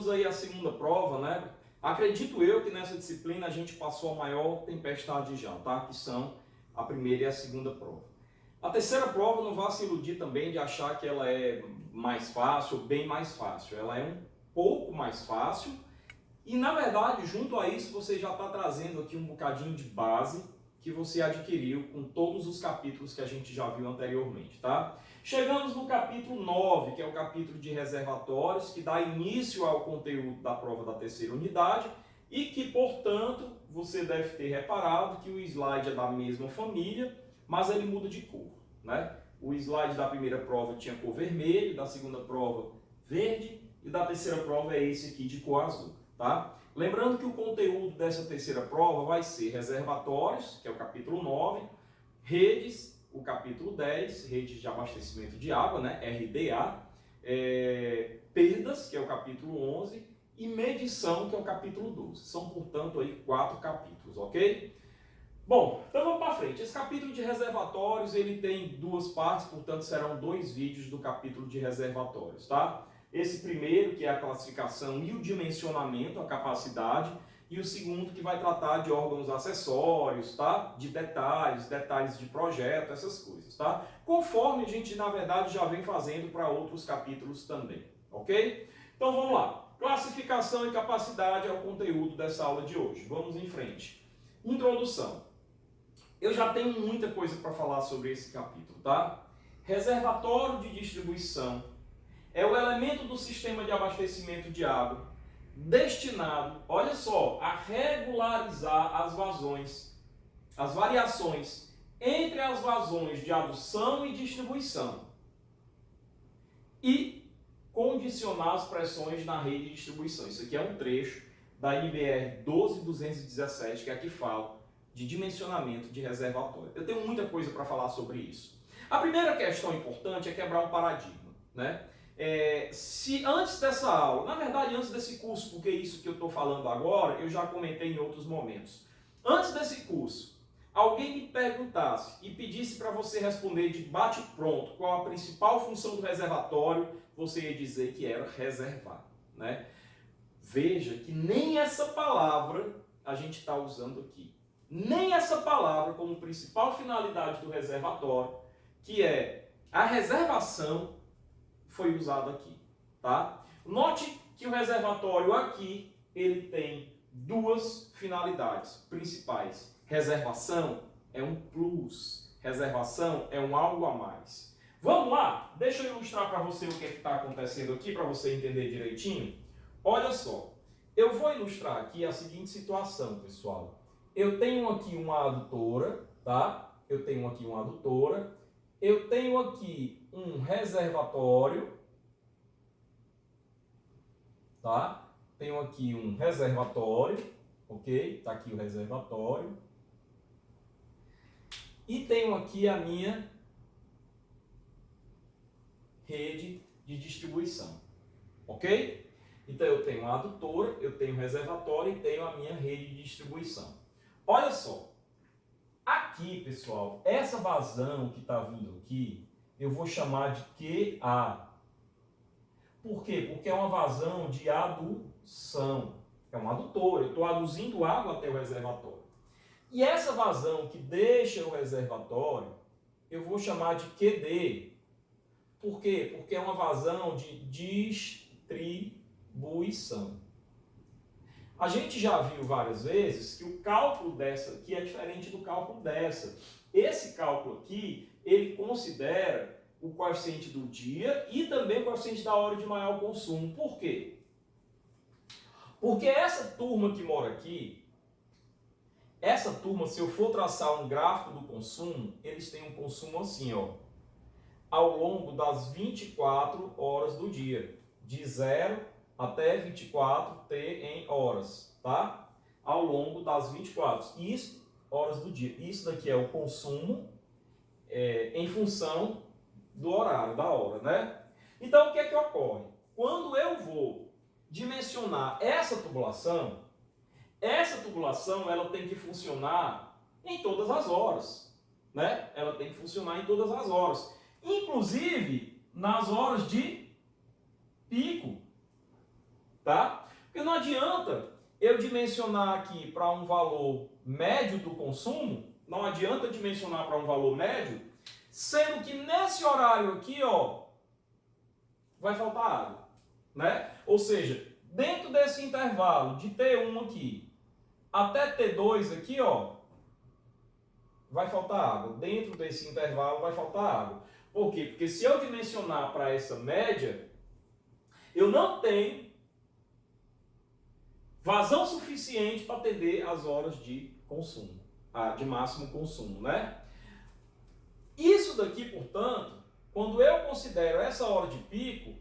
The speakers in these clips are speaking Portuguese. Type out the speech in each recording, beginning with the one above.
chegamos aí à segunda prova, né? Acredito eu que nessa disciplina a gente passou a maior tempestade já, tá? Que são a primeira e a segunda prova. A terceira prova, não vá se iludir também de achar que ela é mais fácil ou bem mais fácil. Ela é um pouco mais fácil e, na verdade, junto a isso, você já está trazendo aqui um bocadinho de base que você adquiriu com todos os capítulos que a gente já viu anteriormente, tá? Chegamos no capítulo 9, que é o capítulo de reservatórios, que dá início ao conteúdo da prova da terceira unidade e que, portanto, você deve ter reparado que o slide é da mesma família, mas ele muda de cor, né? O slide da primeira prova tinha cor vermelho, da segunda prova verde e da terceira prova é esse aqui de cor azul, tá? Lembrando que o conteúdo dessa terceira prova vai ser reservatórios, que é o capítulo 9, redes, o capítulo 10, redes de abastecimento de água, né, RDA, perdas, que é o capítulo 11, e medição, que é o capítulo 12. São, portanto, aí 4 capítulos, ok? Bom, então vamos para frente. Esse capítulo de reservatórios, ele tem 2 partes, portanto serão 2 vídeos do capítulo de reservatórios, tá? Esse primeiro, que é a classificação e o dimensionamento, a capacidade, e o segundo que vai tratar de órgãos acessórios, tá? De detalhes de projeto, essas coisas, tá? Conforme a gente, na verdade, já vem fazendo para outros capítulos também, ok? Então vamos lá. Classificação e capacidade é o conteúdo dessa aula de hoje. Vamos em frente. Introdução. Eu já tenho muita coisa para falar sobre esse capítulo, tá? Reservatório de distribuição é o elemento do sistema de abastecimento de água destinado, olha só, a regularizar as vazões, as variações entre as vazões de adução e distribuição e condicionar as pressões na rede de distribuição. Isso aqui é um trecho da NBR 12217, que aqui fala de dimensionamento de reservatório. Eu tenho muita coisa para falar sobre isso. A primeira questão importante é quebrar um paradigma, né? Se antes dessa aula, na verdade antes desse curso, porque isso que eu estou falando agora, eu já comentei em outros momentos. Antes desse curso, alguém me perguntasse e pedisse para você responder de bate-pronto qual a principal função do reservatório, você ia dizer que era reservar, né? Veja que nem essa palavra a gente está usando aqui. Nem essa palavra como principal finalidade do reservatório, que é a reservação, foi usado aqui, tá? Note que o reservatório aqui, ele tem 2 finalidades principais. Reservação é um plus, reservação é um algo a mais. Vamos lá? Deixa eu ilustrar para você o que está acontecendo aqui, para você entender direitinho. Olha só, eu vou ilustrar aqui a seguinte situação, pessoal. Eu tenho aqui uma adutora, tá? Eu tenho aqui uma adutora. Eu tenho aqui um reservatório, tá? Tenho aqui um reservatório, ok? Tá aqui o reservatório. E tenho aqui a minha rede de distribuição, ok? Então eu tenho uma adutora, eu tenho um reservatório e tenho a minha rede de distribuição. Olha só. Aqui, pessoal, essa vazão que está vindo aqui, eu vou chamar de QA. Por quê? Porque é uma vazão de adução. É um adutor, eu estou aduzindo água até o reservatório. E essa vazão que deixa o reservatório, eu vou chamar de QD. Por quê? Porque é uma vazão de distribuição. A gente já viu várias vezes que o cálculo dessa aqui é diferente do cálculo dessa. Esse cálculo aqui, ele considera o coeficiente do dia e também o coeficiente da hora de maior consumo. Por quê? Porque essa turma que mora aqui, essa turma, se eu for traçar um gráfico do consumo, eles têm um consumo assim, ó, ao longo das 24 horas do dia, de 0 até 24 T em horas, tá? Ao longo das 24 horas do dia. Isso daqui é o consumo em função do horário, da hora, né? Então, o que é que ocorre? Quando eu vou dimensionar essa tubulação ela tem que funcionar em todas as horas, né? Ela tem que funcionar em todas as horas, inclusive nas horas de pico, tá? Porque não adianta eu dimensionar aqui para um valor médio do consumo, não adianta dimensionar para um valor médio, sendo que nesse horário aqui, ó, vai faltar água, né? Ou seja, dentro desse intervalo de T1 aqui até T2 aqui, ó, vai faltar água. Dentro desse intervalo vai faltar água. Por quê? Porque se eu dimensionar para essa média, eu não tenho vazão suficiente para atender as horas de consumo, de máximo consumo, né? Isso daqui, portanto, quando eu considero essa hora de pico,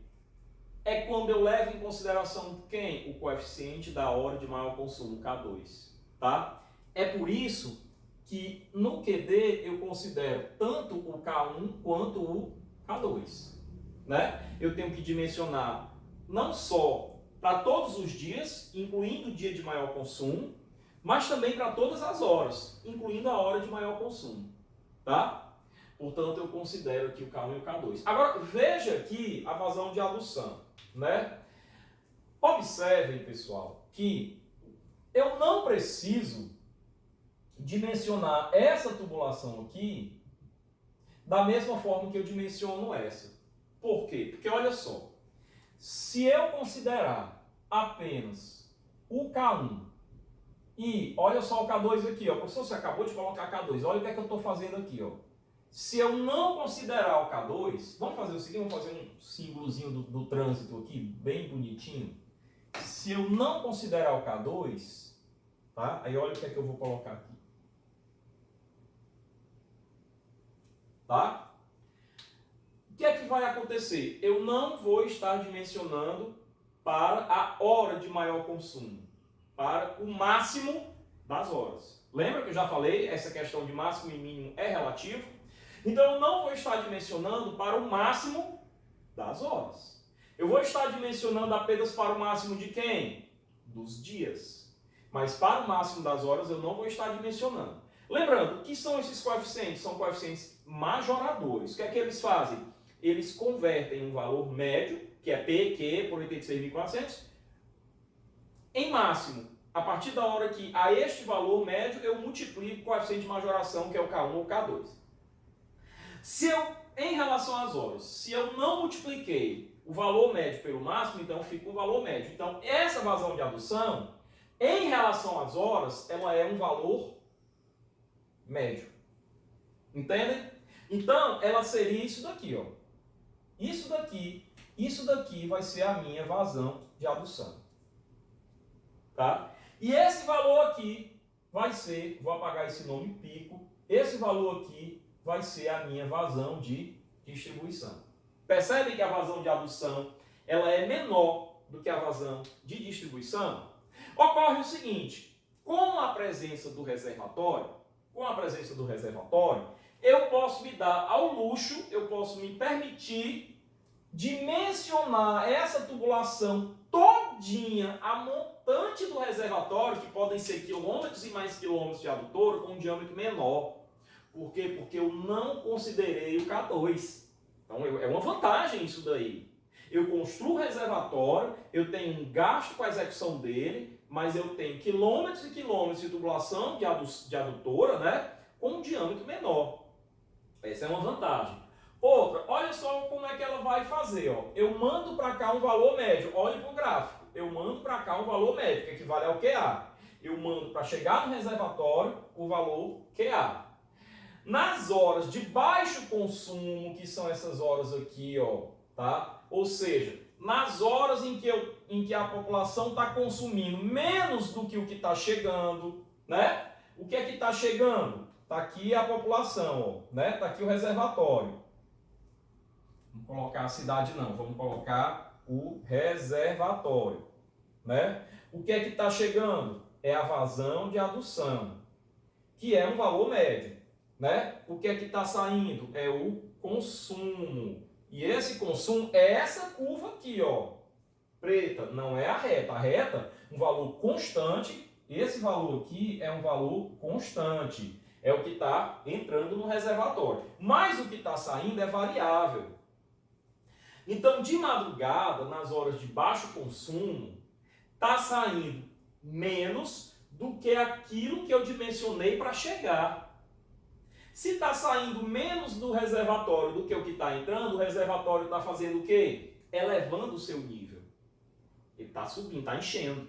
é quando eu levo em consideração quem? O coeficiente da hora de maior consumo, K2, tá? É por isso que no QD eu considero tanto o K1 quanto o K2, né? Eu tenho que dimensionar não só para todos os dias, incluindo o dia de maior consumo, mas também para todas as horas, incluindo a hora de maior consumo, tá? Portanto, eu considero aqui o K1 e o K2. Agora, veja aqui a vazão de adução, né? Observem, pessoal, que eu não preciso dimensionar essa tubulação aqui da mesma forma que eu dimensiono essa. Por quê? Porque olha só, se eu considerar apenas o K1 e olha só o K2 aqui, ó, professor, você acabou de colocar K2, olha o que é que eu estou fazendo aqui, ó. Se eu não considerar o K2, vamos fazer o seguinte, vamos fazer um símbolozinho do trânsito aqui, bem bonitinho. Se eu não considerar o K2, tá? Aí olha o que é que eu vou colocar aqui. Tá? O que é que vai acontecer? Eu não vou estar dimensionando para a hora de maior consumo, para o máximo das horas. Lembra que eu já falei, essa questão de máximo e mínimo é relativo? Então eu não vou estar dimensionando para o máximo das horas. Eu vou estar dimensionando apenas para o máximo de quem? Dos dias. Mas para o máximo das horas eu não vou estar dimensionando. Lembrando, o que são esses coeficientes? São coeficientes majoradores. O que é que eles fazem? Eles convertem um valor médio, que é PQ por 86.400, em máximo. A partir da hora que a este valor médio eu multiplico o coeficiente de majoração, que é o K1 ou K2. Se eu, em relação às horas, se eu não multipliquei o valor médio pelo máximo, então fica o valor médio. Então, essa vazão de adução, em relação às horas, ela é um valor médio. Entendem? Então, ela seria isso daqui, ó. Isso daqui vai ser a minha vazão de adução. Tá? E esse valor aqui vai ser, vou apagar esse nome pico, esse valor aqui vai ser a minha vazão de distribuição. Percebem que a vazão de adução ela é menor do que a vazão de distribuição? Ocorre o seguinte, com a presença do reservatório, eu posso me dar ao luxo, eu posso me permitir dimensionar essa tubulação todinha, a montante do reservatório, que podem ser quilômetros e mais quilômetros de adutora, com um diâmetro menor. Por quê? Porque eu não considerei o K2. Então é uma vantagem isso daí. Eu construo o reservatório, eu tenho um gasto com a execução dele, mas eu tenho quilômetros e quilômetros de tubulação de adutora, né, com um diâmetro menor. Essa é uma vantagem. Outra, olha só como é que ela vai fazer. Ó. Eu mando para cá um valor médio. Olhe para o gráfico. Eu mando para cá um valor médio, que equivale ao QA. Eu mando para chegar no reservatório o valor QA. Nas horas de baixo consumo, que são essas horas aqui, ó, tá? Ou seja, nas horas em que a população está consumindo menos do que o que está chegando, né? O que é que está chegando? Está aqui a população, ó, né? Está aqui o reservatório. Vamos colocar a cidade não, vamos colocar o reservatório, né? O que é que está chegando? É a vazão de adução, que é um valor médio. Né? O que é que está saindo? É o consumo. E esse consumo é essa curva aqui, ó, preta, não é a reta. A reta, um valor constante, esse valor aqui é um valor constante. É o que está entrando no reservatório. Mas o que está saindo é variável. Então, de madrugada, nas horas de baixo consumo, está saindo menos do que aquilo que eu dimensionei para chegar. Se está saindo menos do reservatório do que o que está entrando, o reservatório está fazendo o quê? Elevando o seu nível. Ele está subindo, está enchendo.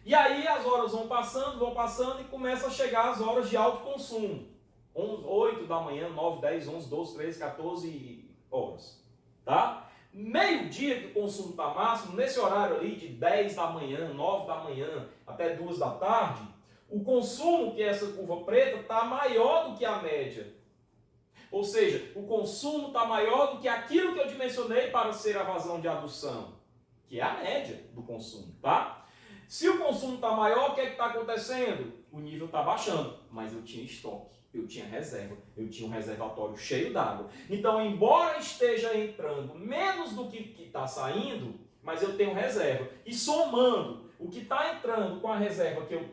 E aí as horas vão passando e começa a chegar as horas de alto consumo. 8 da manhã, 9, 10, 11, 12, 13, 14 horas. Tá? Meio-dia que o consumo está máximo, nesse horário ali de 10 da manhã, 9 da manhã até 2 da tarde, o consumo, que é essa curva preta, está maior do que a média. Ou seja, o consumo está maior do que aquilo que eu dimensionei para ser a vazão de adução, que é a média do consumo, tá? Se o consumo está maior, o que é que está acontecendo? O nível está baixando, mas eu tinha estoque, eu tinha reserva, eu tinha um reservatório cheio d'água. Então, embora esteja entrando menos do que está saindo, mas eu tenho reserva. E somando o que está entrando com a reserva que eu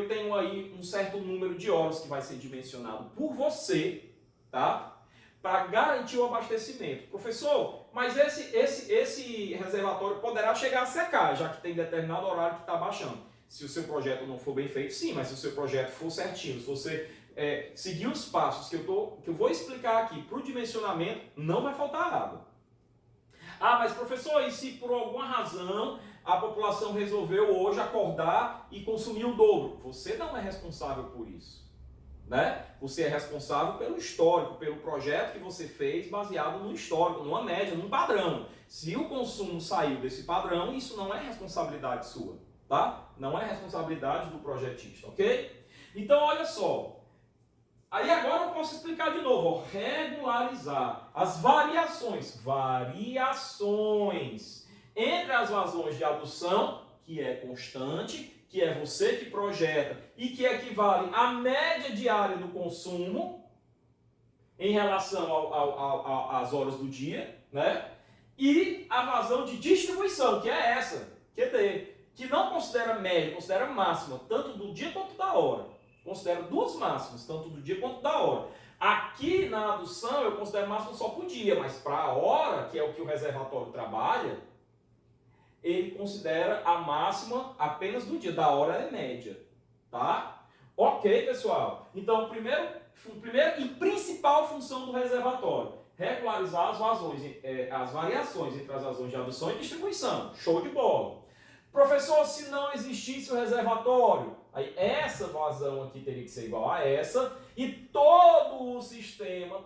tenho aí um certo número de horas que vai ser dimensionado por você, tá? Para garantir o abastecimento. Professor, mas esse reservatório poderá chegar a secar, já que tem determinado horário que está baixando. Se o seu projeto não for bem feito, sim, mas se o seu projeto for certinho, se você seguir os passos que eu vou explicar aqui para o dimensionamento, não vai faltar água. Ah, mas professor, e se por alguma razão a população resolveu hoje acordar e consumir o dobro? Você não é responsável por isso. Né? Você é responsável pelo histórico, pelo projeto que você fez baseado no histórico, numa média, num padrão. Se o consumo saiu desse padrão, isso não é responsabilidade sua, tá? Não é responsabilidade do projetista, ok? Então, olha só. Aí agora eu posso explicar de novo, ó, regularizar as variações entre as vazões de adução, que é constante, que é você que projeta e que equivale à média diária do consumo em relação às horas do dia, né? E a vazão de distribuição, que é essa, QD, que não considera média, considera máxima, tanto do dia quanto da hora. Considero duas máximas, tanto do dia quanto da hora. Aqui na adução eu considero máxima só por dia, mas para a hora, que é o que o reservatório trabalha, ele considera a máxima apenas do dia, da hora é média, tá? Ok, pessoal? Então, primeira e principal função do reservatório, regularizar as vazões, as variações entre as vazões de adução e distribuição. Show de bola. Professor, se não existisse o reservatório, aí essa vazão aqui teria que ser igual a essa, e todo o sistema,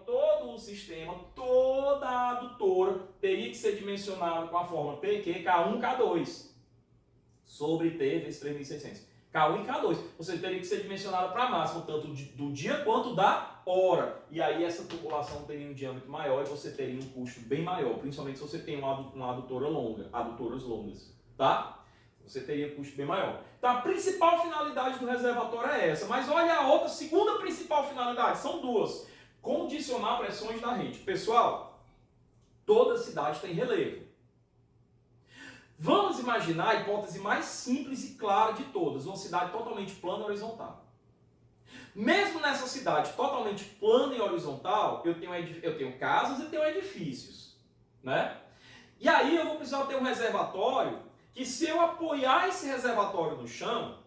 toda a adutora teria que ser dimensionado com a fórmula PQ, K1, K2, sobre T vezes 3.600. K1 e K2. Ou seja, teria que ser dimensionado para a máxima, tanto do dia quanto da hora. E aí essa tubulação teria um diâmetro maior e você teria um custo bem maior, principalmente se você tem uma adutora longa, adutoras longas, tá? Você teria um custo bem maior. Então a principal finalidade do reservatório é essa. Mas olha a outra, segunda principal finalidade, são duas. Condicionar pressões na rede. Pessoal, toda cidade tem relevo. Vamos imaginar a hipótese mais simples e clara de todas, uma cidade totalmente plana e horizontal. Mesmo nessa cidade totalmente plana e horizontal, eu tenho casas e tenho edifícios, né? E aí eu vou precisar ter um reservatório que, se eu apoiar esse reservatório no chão,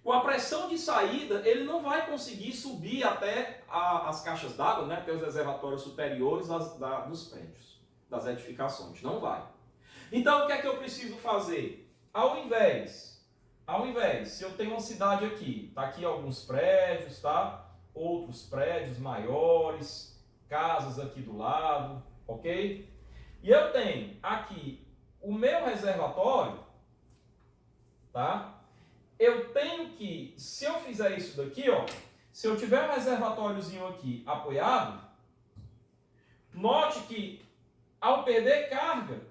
com a pressão de saída, ele não vai conseguir subir até as caixas d'água, né, até os reservatórios superiores dos prédios, das edificações. Não vai. Então, o que é que eu preciso fazer? Ao invés, se eu tenho uma cidade aqui, tá aqui alguns prédios, tá? Outros prédios maiores, casas aqui do lado, ok? E eu tenho aqui o meu reservatório, tá? Eu tenho que, se eu fizer isso daqui, ó, se eu tiver um reservatóriozinho aqui apoiado, note que ao perder carga,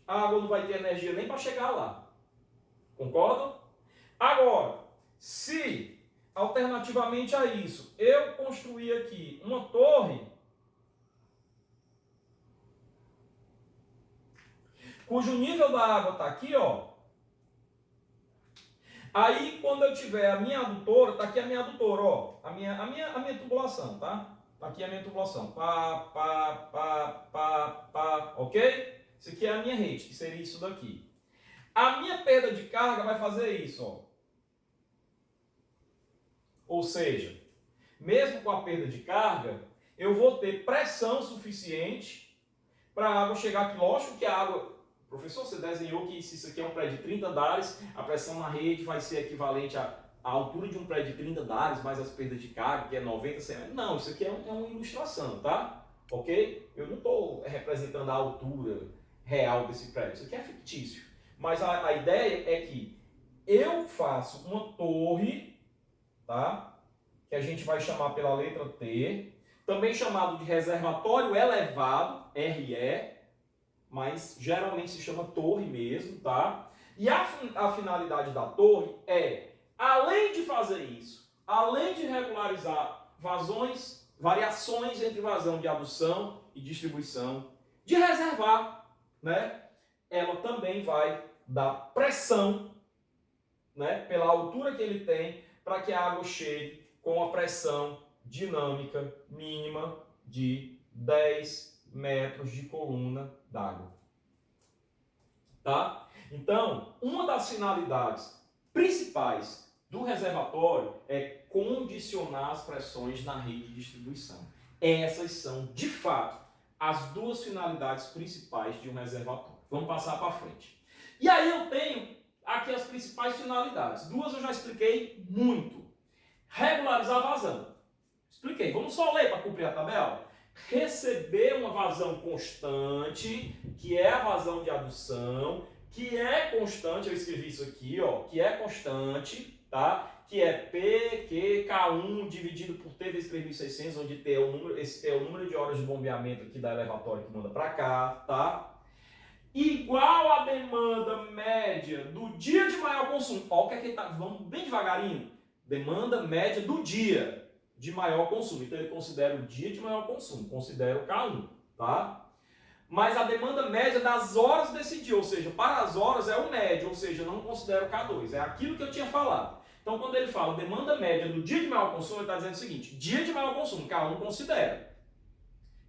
a água não vai ter energia nem para chegar lá. Concordam? Agora, se alternativamente a isso, eu construir aqui uma torre cujo nível da água está aqui, ó. Aí, quando eu tiver a minha adutora, tá aqui a minha adutora, ó, a minha tubulação, tá? Tá aqui a minha tubulação, ok? Isso aqui é a minha rede, que seria isso daqui. A minha perda de carga vai fazer isso, ó. Ou seja, mesmo com a perda de carga, eu vou ter pressão suficiente para a água chegar aqui. Lógico que a água... Professor, você desenhou que se isso aqui é um prédio de 30 andares, a pressão na rede vai ser equivalente à altura de um prédio de 30 andares, mais as perdas de carga, que é 90 cm. Não, isso aqui é uma ilustração, tá? Ok? Eu não estou representando a altura real desse prédio. Isso aqui é fictício. Mas a ideia é que eu faço uma torre, tá? Que a gente vai chamar pela letra T, também chamado de reservatório elevado, RE, mas geralmente se chama torre mesmo, tá? E a finalidade da torre é, além de fazer isso, além de regularizar variações entre vazão de adução e distribuição, de reservar, né? Ela também vai dar pressão, né? Pela altura que ele tem, para que a água chegue com a pressão dinâmica mínima de 10 metros de coluna d'água. Tá? Então, uma das finalidades principais do reservatório é condicionar as pressões na rede de distribuição. Essas são, de fato, as duas finalidades principais de um reservatório. Vamos passar para frente. E aí eu tenho aqui as principais finalidades. Duas eu já expliquei muito. Regularizar a vazão. Expliquei. Vamos só ler para cumprir a tabela? Receber uma vazão constante, que é a vazão de adução, que é constante, eu escrevi isso aqui, ó, que é constante, tá? Que é P, Q, K1 dividido por T vezes 3.600, onde T é o número, esse T é o número de horas de bombeamento aqui da elevatória que manda para cá, tá? Igual a demanda média do dia de maior consumo. Ó, o que é que tá? Vamos bem devagarinho. Demanda média do dia de maior consumo. Então ele considera o dia de maior consumo, considera o K1, tá? Mas a demanda média das horas desse dia, ou seja, para as horas é o médio, ou seja, não considera o K2, é aquilo que eu tinha falado. Então quando ele fala demanda média do dia de maior consumo, ele está dizendo o seguinte, dia de maior consumo, K1 considera.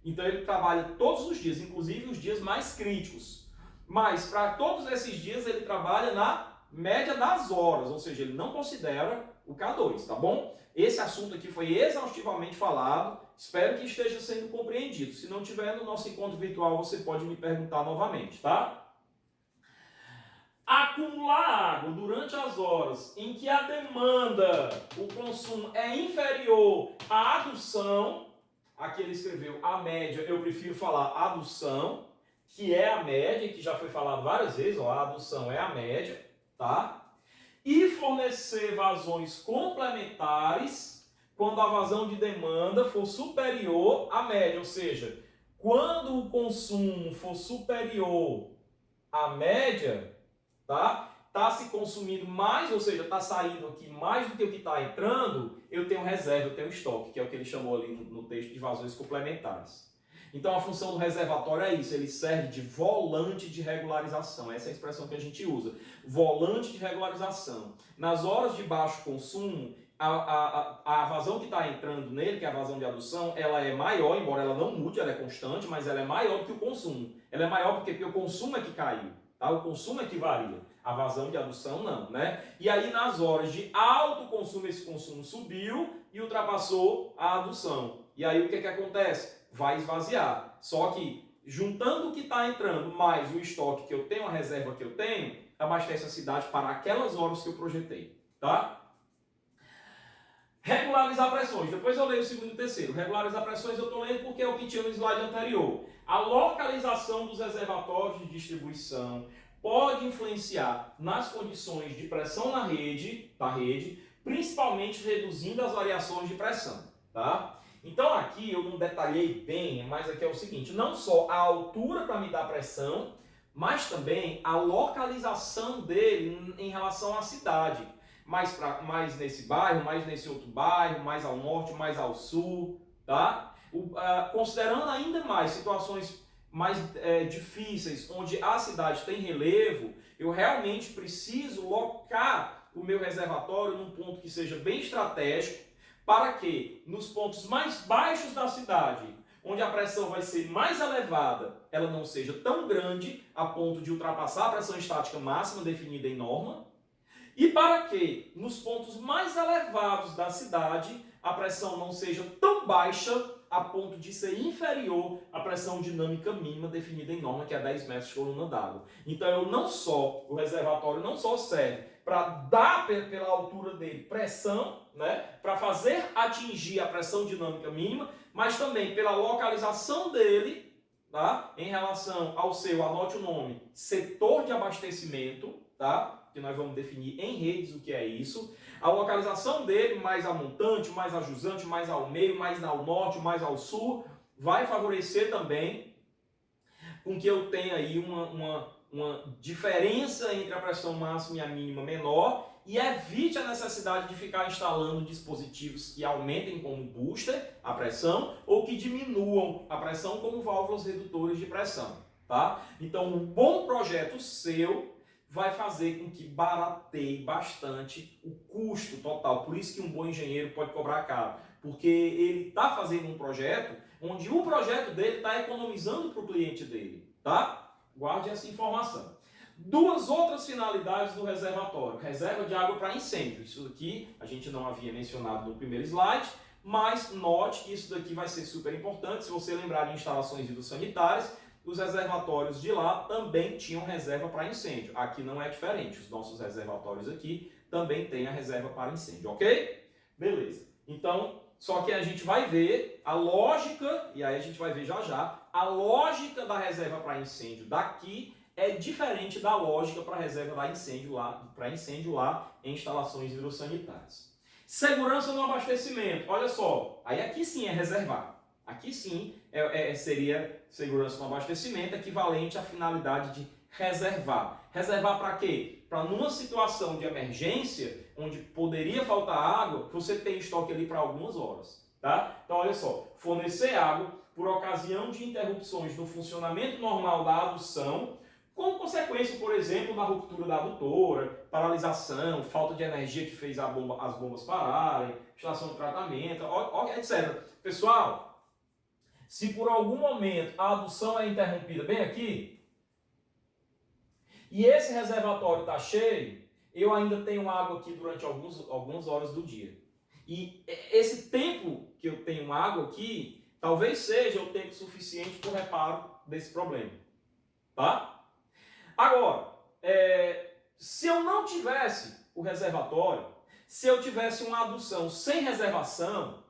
Então ele trabalha todos os dias, inclusive os dias mais críticos. Mas para todos esses dias ele trabalha na média das horas, ou seja, ele não considera o K2, tá bom? Esse assunto aqui foi exaustivamente falado, espero que esteja sendo compreendido. Se não tiver, no nosso encontro virtual você pode me perguntar novamente, tá? Acumular água durante as horas em que a demanda, o consumo é inferior à adução, aqui ele escreveu a média, eu prefiro falar adução, que é a média, que já foi falado várias vezes, ó, a adução é a média, tá? E fornecer vazões complementares quando a vazão de demanda for superior à média, ou seja, quando o consumo for superior à média, tá? Tá se consumindo mais, ou seja, tá saindo aqui mais do que o que está entrando, eu tenho reserva, eu tenho estoque, que é o que ele chamou ali no texto de vazões complementares. Então a função do reservatório é isso, ele serve de volante de regularização, essa é a expressão que a gente usa, volante de regularização. Nas horas de baixo consumo, a vazão que está entrando nele, que é a vazão de adução, ela é maior, embora ela não mude, ela é constante, mas ela é maior do que o consumo. Ela é maior porque o consumo é que caiu, tá? O consumo é que varia, a vazão de adução não, né? E aí nas horas de alto consumo, esse consumo subiu e ultrapassou a adução. E aí o que acontece? Vai esvaziar. Só que, juntando o que está entrando mais o estoque que eu tenho, a reserva que eu tenho, abastece a cidade para aquelas horas que eu projetei. Tá? Regularizar pressões. Depois eu leio o segundo e o terceiro. Regularizar pressões eu estou lendo porque é o que tinha no slide anterior. A localização dos reservatórios de distribuição pode influenciar nas condições de pressão na rede, principalmente reduzindo as variações de pressão. Tá? Então aqui eu não detalhei bem, mas aqui é o seguinte, não só a altura para me dar pressão, mas também a localização dele em relação à cidade. Mais nesse bairro, mais nesse outro bairro, mais ao norte, mais ao sul, tá? Considerando ainda mais situações mais difíceis, onde a cidade tem relevo, eu realmente preciso locar o meu reservatório num ponto que seja bem estratégico, para que nos pontos mais baixos da cidade, onde a pressão vai ser mais elevada, ela não seja tão grande a ponto de ultrapassar a pressão estática máxima definida em norma, e para que nos pontos mais elevados da cidade a pressão não seja tão baixa a ponto de ser inferior à pressão dinâmica mínima definida em norma, que é 10 metros de coluna d'água. Então o reservatório não só serve para dar pela altura dele pressão, né, para fazer atingir a pressão dinâmica mínima, mas também pela localização dele, tá, em relação ao seu, anote o nome, setor de abastecimento, tá, que nós vamos definir em redes o que é isso. A localização dele, mais a montante, mais a jusante, mais ao meio, mais ao norte, mais ao sul, vai favorecer também com que eu tenha aí uma diferença entre a pressão máxima e a mínima menor e evite a necessidade de ficar instalando dispositivos que aumentem como booster a pressão ou que diminuam a pressão como válvulas redutores de pressão, tá? Então, um bom projeto seu vai fazer com que barateie bastante o custo total. Por isso que um bom engenheiro pode cobrar caro, porque ele está fazendo um projeto onde o projeto dele está economizando para o cliente dele, tá? Guarde essa informação. Duas outras finalidades do reservatório. Reserva de água para incêndio. Isso aqui a gente não havia mencionado no primeiro slide, mas note que isso daqui vai ser super importante. Se você lembrar de instalações hidrossanitárias, os reservatórios de lá também tinham reserva para incêndio. Aqui não é diferente. Os nossos reservatórios aqui também têm a reserva para incêndio, ok? Beleza. Então, só que a gente vai ver a lógica, e aí a gente vai ver já já, a lógica da reserva para incêndio daqui é diferente da lógica para a reserva para incêndio lá em instalações hidrossanitárias. Segurança no abastecimento. Olha só, aí aqui sim é reservar. Aqui sim seria segurança no abastecimento, equivalente à finalidade de reservar. Reservar para quê? Para numa situação de emergência, onde poderia faltar água, você tem estoque ali para algumas horas. Tá? Então olha só, fornecer água por ocasião de interrupções no funcionamento normal da adução, com consequência, por exemplo, da ruptura da adutora, paralisação, falta de energia que fez as bombas pararem, estação de tratamento, etc. Pessoal, se por algum momento a adução é interrompida bem aqui, e esse reservatório está cheio, eu ainda tenho água aqui durante algumas horas do dia. E esse tempo que eu tenho água aqui, talvez seja o tempo suficiente para o reparo desse problema. Tá? Agora, se eu não tivesse o reservatório, se eu tivesse uma adução sem reservação,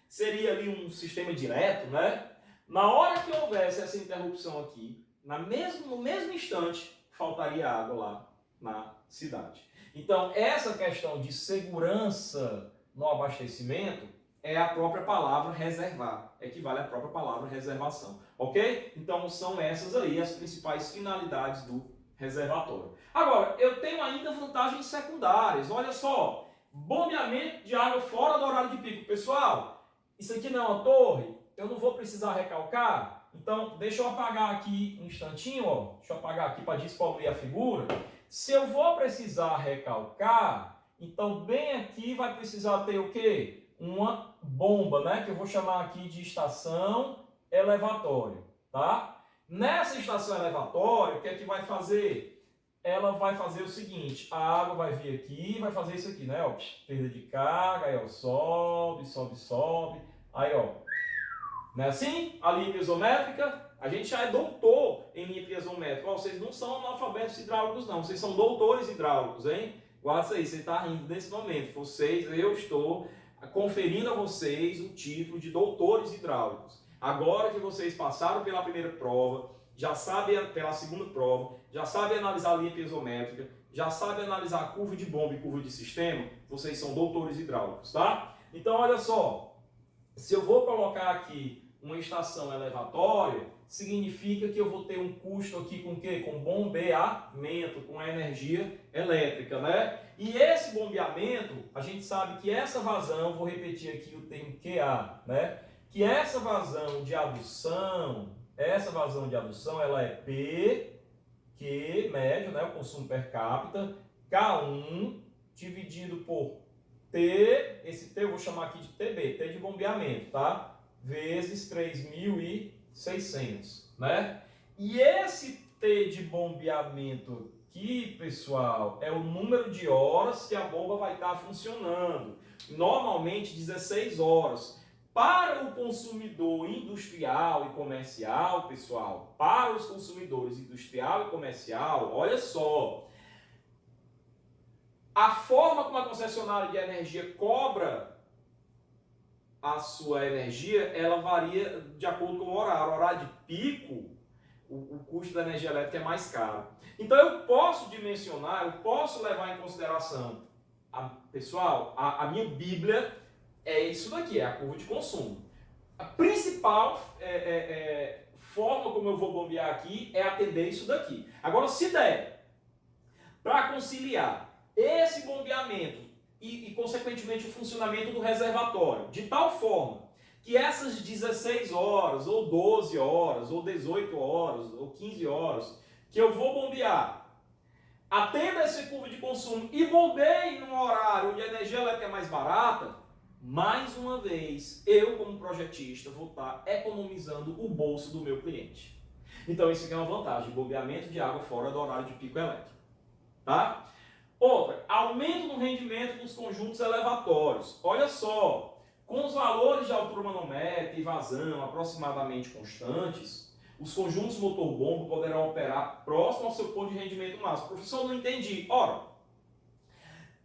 seria ali um sistema direto, né? Na hora que houvesse essa interrupção aqui, no mesmo instante, faltaria água lá na cidade. Então, essa questão de segurança no abastecimento é a própria palavra reservar, equivale à própria palavra reservação, ok? Então, são essas aí as principais finalidades do reservatório. Agora, eu tenho ainda vantagens secundárias, olha só, bombeamento de água fora do horário de pico. Pessoal, isso aqui não é uma torre, eu não vou precisar recalcar, então deixa eu apagar aqui um instantinho, ó. Deixa eu apagar aqui para despoluir a figura. Se eu vou precisar recalcar, então bem aqui vai precisar ter o quê? Uma bomba, né? Que eu vou chamar aqui de estação elevatória, tá? Nessa estação elevatória, o que é que vai fazer? Ela vai fazer o seguinte, a água vai vir aqui, vai fazer isso aqui, né? Ó, perda de carga, aí ó, sobe, sobe, sobe, aí ó, não é assim? A linha piezométrica, a gente já é doutor em linha piezométrica. Ó, vocês não são analfabetos hidráulicos não, vocês são doutores hidráulicos, hein? Guarda isso aí, você está rindo nesse momento. Eu estou conferindo a vocês o título de doutores hidráulicos. Agora que vocês passaram pela primeira prova, já sabem pela segunda prova, já sabem analisar a linha piezométrica, já sabem analisar a curva de bomba e curva de sistema, vocês são doutores hidráulicos, tá? Então, olha só, se eu vou colocar aqui uma estação elevatória, significa que eu vou ter um custo aqui com o quê? Com bombeamento, com a energia elétrica, né? E esse bombeamento, a gente sabe que essa vazão, vou repetir aqui o termo QA, né? Que essa vazão de adução, ela é P, Q, médio, né? O consumo per capita, K1 dividido por T, esse T eu vou chamar aqui de TB, T de bombeamento, tá? vezes 3.600, né? E esse T de bombeamento aqui, pessoal, é o número de horas que a bomba vai estar funcionando. Normalmente 16 horas. Para o consumidor industrial e comercial, pessoal, para os consumidores industrial e comercial, olha só, a forma como a concessionária de energia cobra a sua energia, ela varia de acordo com o horário. O horário de pico, o custo da energia elétrica é mais caro. Então eu posso dimensionar, eu posso levar em consideração, pessoal, a minha Bíblia é isso daqui, é a curva de consumo. A principal forma como eu vou bombear aqui é atender isso daqui. Agora, se der para conciliar esse bombeamento e, consequentemente, o funcionamento do reservatório, de tal forma que essas 16 horas, ou 12 horas, ou 18 horas, ou 15 horas, que eu vou bombear, atenda essa curva de consumo e bombeie num horário onde a energia elétrica é mais barata, mais uma vez, eu como projetista vou estar economizando o bolso do meu cliente. Então isso aqui é uma vantagem, bombeamento de água fora do horário de pico elétrico. Tá? Outra, aumento no rendimento dos conjuntos elevatórios. Olha só, com os valores de altura manométrica e vazão aproximadamente constantes, os conjuntos motor-bomba poderão operar próximo ao seu ponto de rendimento máximo. Professor, não entendi. Ora,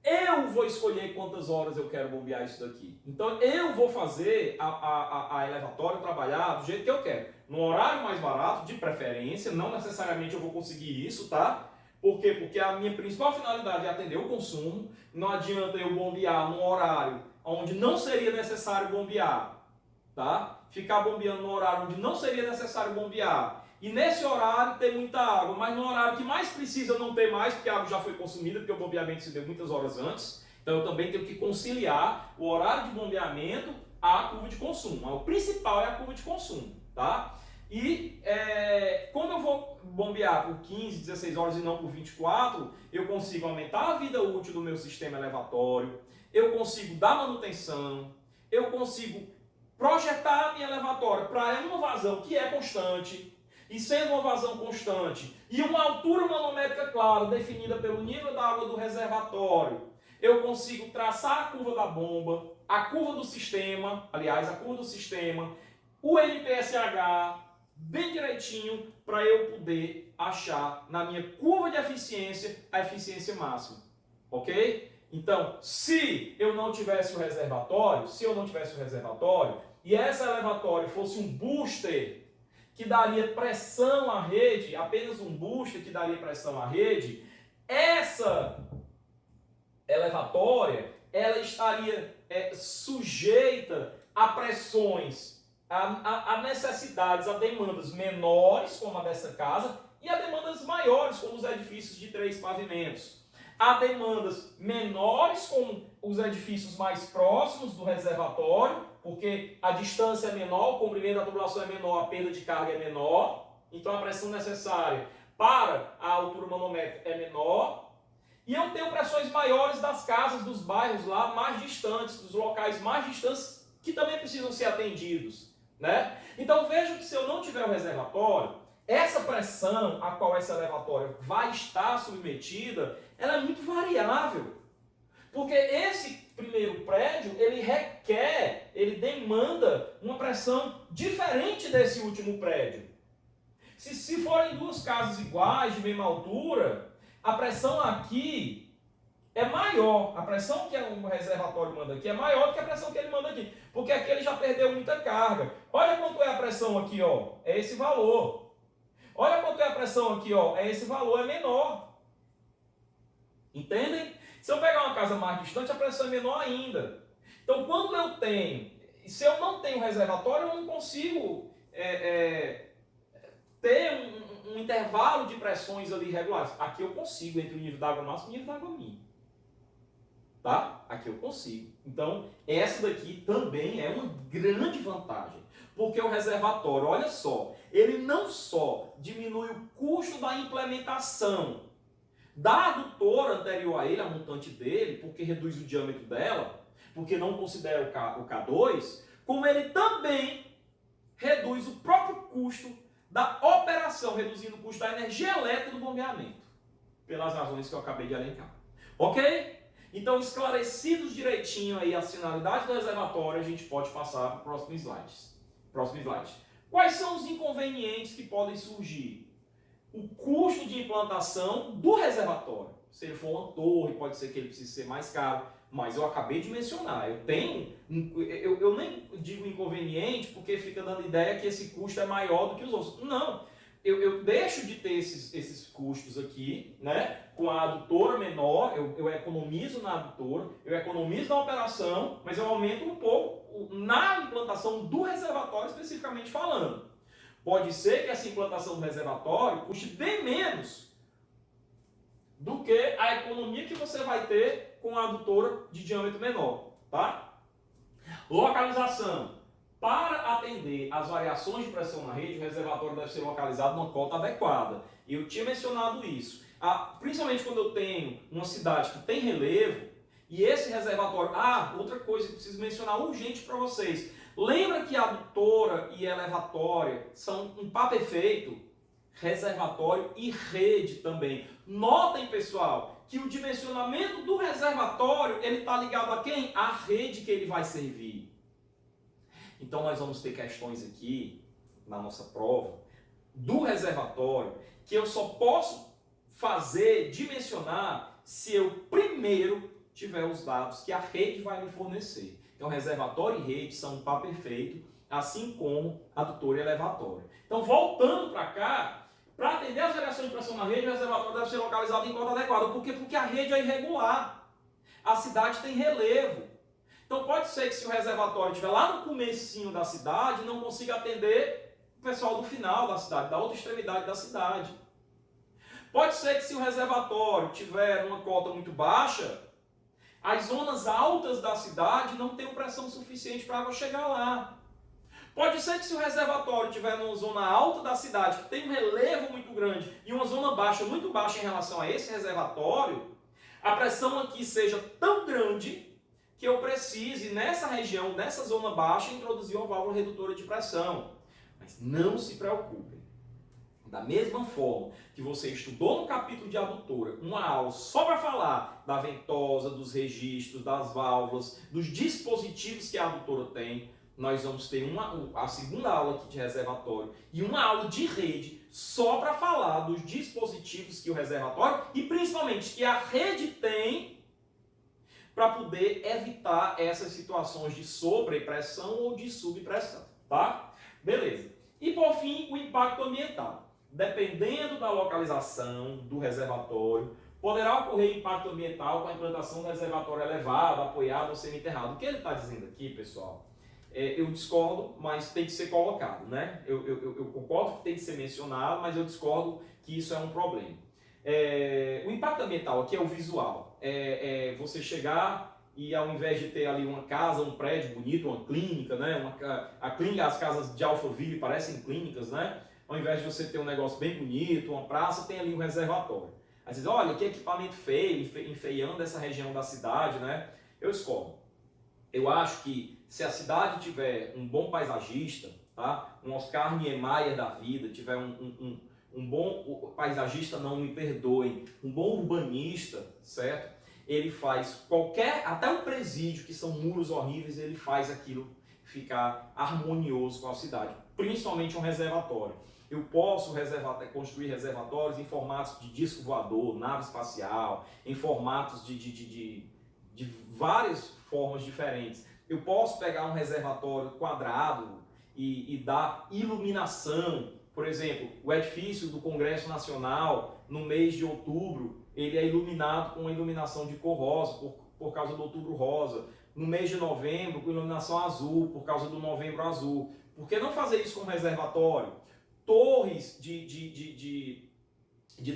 eu vou escolher quantas horas eu quero bombear isso daqui. Então eu vou fazer a elevatória trabalhar do jeito que eu quero. No horário mais barato, de preferência, não necessariamente eu vou conseguir isso, tá? Por quê? Porque a minha principal finalidade é atender o consumo. Não adianta eu bombear num horário onde não seria necessário bombear, tá? Ficar bombeando no horário onde não seria necessário bombear. E nesse horário ter muita água, mas no horário que mais precisa não ter mais, porque a água já foi consumida, porque o bombeamento se deu muitas horas antes. Então eu também tenho que conciliar o horário de bombeamento à curva de consumo. O principal é a curva de consumo, tá? E quando eu vou bombear por 15, 16 horas e não por 24, eu consigo aumentar a vida útil do meu sistema elevatório, eu consigo dar manutenção, eu consigo projetar a minha elevatória para uma vazão que é constante, e sendo uma vazão constante e uma altura manométrica clara, definida pelo nível da água do reservatório, eu consigo traçar a curva da bomba, a curva do sistema, aliás, a curva do sistema, o NPSH, bem direitinho, para eu poder achar na minha curva de eficiência a eficiência máxima, ok? Então, se eu não tivesse o reservatório, e essa elevatório fosse um booster que daria pressão à rede, apenas um booster que daria pressão à rede, essa elevatória, ela estaria sujeita a pressões, a necessidades, a demandas menores, como a dessa casa, e a demandas maiores, como os edifícios de 3 pavimentos. Há demandas menores, como os edifícios mais próximos do reservatório, porque a distância é menor, o comprimento da tubulação é menor, a perda de carga é menor, então a pressão necessária para a altura manométrica é menor. E eu tenho pressões maiores das casas, dos bairros lá mais distantes, dos locais mais distantes, que também precisam ser atendidos, né? Então veja que se eu não tiver o reservatório, essa pressão a qual essa elevatória vai estar submetida, ela é muito variável. Porque esse primeiro prédio, ele demanda uma pressão diferente desse último prédio. Se forem 2 casas iguais, de mesma altura, a pressão aqui é maior. A pressão que o reservatório manda aqui é maior do que a pressão que ele manda aqui. Porque aqui ele já perdeu muita carga. Olha quanto é a pressão aqui, ó. É esse valor. Olha quanto é a pressão aqui, ó. É esse valor, é menor. Entendem? Se eu pegar uma casa mais distante, a pressão é menor ainda. Então, quando eu tenho... Se eu não tenho reservatório, eu não consigo ter um intervalo de pressões ali regulares. Aqui eu consigo, entre o nível da água máxima e o nível da água mínima. Tá? Aqui eu consigo. Então, essa daqui também é uma grande vantagem. Porque o reservatório, olha só, ele não só diminui o custo da implementação da adutora anterior a ele, a montante dele, porque reduz o diâmetro dela, porque não considera o K2, como ele também reduz o próprio custo da operação, reduzindo o custo da energia elétrica do bombeamento, pelas razões que eu acabei de elencar. Ok? Então, esclarecidos direitinho aí as finalidades do reservatório, a gente pode passar para o próximo slide. Quais são os inconvenientes que podem surgir? O custo de implantação do reservatório. Se ele for uma torre, pode ser que ele precise ser mais caro, mas eu acabei de mencionar, eu nem digo inconveniente porque fica dando ideia que esse custo é maior do que os outros. Não, eu deixo de ter esses custos aqui, né? Com a adutora menor, eu economizo na adutora, eu economizo na operação, mas eu aumento um pouco na implantação do reservatório especificamente falando. Pode ser que essa implantação do reservatório custe bem menos do que a economia que você vai ter com a adutora de diâmetro menor, tá? Localização. Para atender às variações de pressão na rede, o reservatório deve ser localizado numa cota adequada. Eu tinha mencionado isso. Principalmente quando eu tenho uma cidade que tem relevo, e esse reservatório... outra coisa que eu preciso mencionar urgente para vocês. Lembra que a adutora e elevatória são um par perfeito? Reservatório e rede também. Notem, pessoal, que o dimensionamento do reservatório ele está ligado a quem? A rede que ele vai servir. Então nós vamos ter questões aqui na nossa prova do reservatório que eu só posso dimensionar se eu primeiro tiver os dados que a rede vai me fornecer. Então reservatório e rede são um par perfeito, assim como adutor e elevatório. Então voltando para cá, para atender as variações de pressão na rede, o reservatório deve ser localizado em cota adequada. Por quê? Porque a rede é irregular. A cidade tem relevo. Então pode ser que se o reservatório estiver lá no comecinho da cidade, não consiga atender o pessoal do final da cidade, da outra extremidade da cidade. Pode ser que se o reservatório tiver uma cota muito baixa, as zonas altas da cidade não tenham pressão suficiente para a água chegar lá. Pode ser que se o reservatório estiver numa zona alta da cidade, que tem um relevo muito grande, e uma zona baixa, muito baixa em relação a esse reservatório, a pressão aqui seja tão grande que eu precise, nessa região, nessa zona baixa, introduzir uma válvula redutora de pressão. Mas não se preocupem. Da mesma forma que você estudou no capítulo de adutora, uma aula só para falar da ventosa, dos registros, das válvulas, dos dispositivos que a adutora tem, nós vamos ter a segunda aula aqui de reservatório e uma aula de rede só para falar dos dispositivos que o reservatório e principalmente que a rede tem para poder evitar essas situações de sobrepressão ou de subpressão, tá? Beleza. E por fim, o impacto ambiental. Dependendo da localização do reservatório, poderá ocorrer impacto ambiental com a implantação do reservatório elevado, apoiado ou semi-enterrado. O que ele está dizendo aqui, pessoal, eu discordo, mas tem que ser colocado, né? Eu concordo que tem que ser mencionado, mas eu discordo que isso é um problema. O impacto ambiental aqui é o visual. Você chegar e ao invés de ter ali uma casa, um prédio bonito, uma clínica, né? As casas de Alphaville parecem clínicas, né? Ao invés de você ter um negócio bem bonito, uma praça, tem ali um reservatório. Aí você diz, olha, que equipamento feio, enfeiando essa região da cidade, né? Eu discordo. Eu acho que se a cidade tiver um bom paisagista, tá? Um Oscar Niemeyer da vida, tiver um bom paisagista, não me perdoem, um bom urbanista, certo? Ele faz até um presídio, que são muros horríveis, ele faz aquilo ficar harmonioso com a cidade, principalmente um reservatório. Eu posso construir reservatórios em formatos de disco voador, nave espacial, em formatos de várias formas diferentes. Eu posso pegar um reservatório quadrado e dar iluminação. Por exemplo, o edifício do Congresso Nacional, no mês de outubro, ele é iluminado com uma iluminação de cor rosa, por causa do Outubro Rosa. No mês de novembro, com iluminação azul, por causa do Novembro Azul. Por que não fazer isso com reservatório? Torres de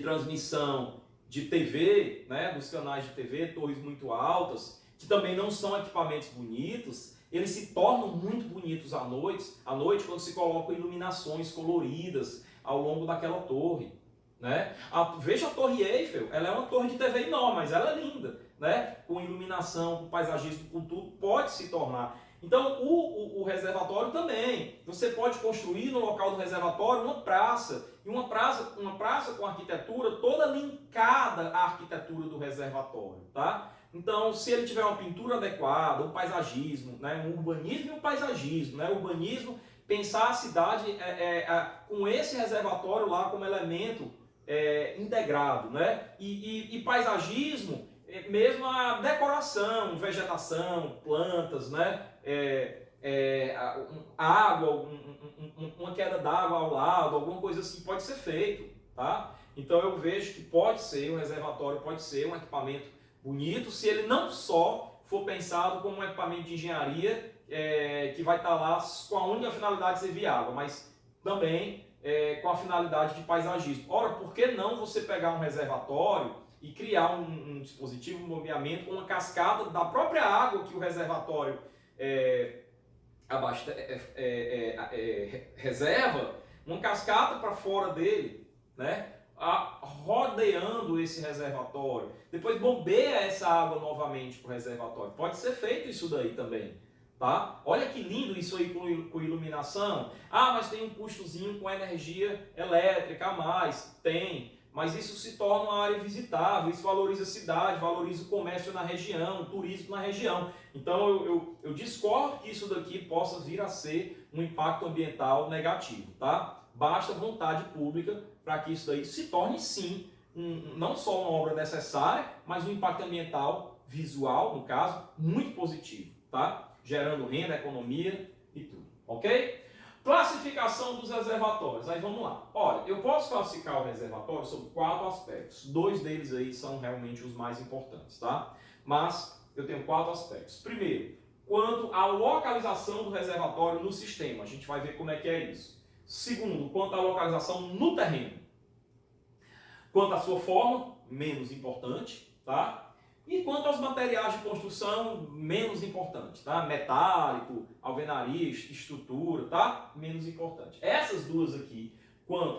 transmissão de TV, né, dos canais de TV, torres muito altas, que também não são equipamentos bonitos, eles se tornam muito bonitos à noite quando se colocam iluminações coloridas ao longo daquela torre. Né? Veja a Torre Eiffel, ela é uma torre de TV enorme, mas ela é linda. Né? Com iluminação, com paisagismo, com tudo, pode se tornar. Então, o reservatório também. Você pode construir no local do reservatório uma praça. E uma praça com arquitetura toda linkada à arquitetura do reservatório, tá? Então, se ele tiver uma pintura adequada, um paisagismo, né? Um urbanismo e um paisagismo, né? O urbanismo, pensar a cidade com esse reservatório lá como elemento integrado, né? E paisagismo, mesmo a decoração, vegetação, plantas, né? Água, uma queda d'água ao lado, alguma coisa assim pode ser feito, tá? Então eu vejo que pode ser, o reservatório pode ser um equipamento bonito, se ele não só for pensado como um equipamento de engenharia que vai estar lá com a única finalidade de servir água, mas também com a finalidade de paisagismo. Ora, por que não você pegar um reservatório e criar um dispositivo, um bombeamento com uma cascata da própria água que o reservatório reserva, uma cascata para fora dele, né? Rodeando esse reservatório. Depois bombeia essa água novamente para o reservatório. Pode ser feito isso daí também. Tá? Olha que lindo isso aí com iluminação. Ah, mas tem um custozinho com energia elétrica a mais. Tem. Mas isso se torna uma área visitável, isso valoriza a cidade, valoriza o comércio na região, o turismo na região. Então eu discordo que isso daqui possa vir a ser um impacto ambiental negativo, tá? Basta vontade pública para que isso daí se torne sim, não só uma obra necessária, mas um impacto ambiental visual, no caso, muito positivo, tá? Gerando renda, economia e tudo, ok? Classificação dos reservatórios. Aí vamos lá. Olha, eu posso classificar o reservatório sobre 4 aspectos. 2 deles aí são realmente os mais importantes, tá? Mas eu tenho 4 aspectos. Primeiro, quanto à localização do reservatório no sistema. A gente vai ver como é que é isso. Segundo, quanto à localização no terreno. Quanto à sua forma, menos importante, tá? E quanto aos materiais de construção, menos importante, tá? Metálico, alvenaria, estrutura, tá? Menos importante. Essas duas aqui,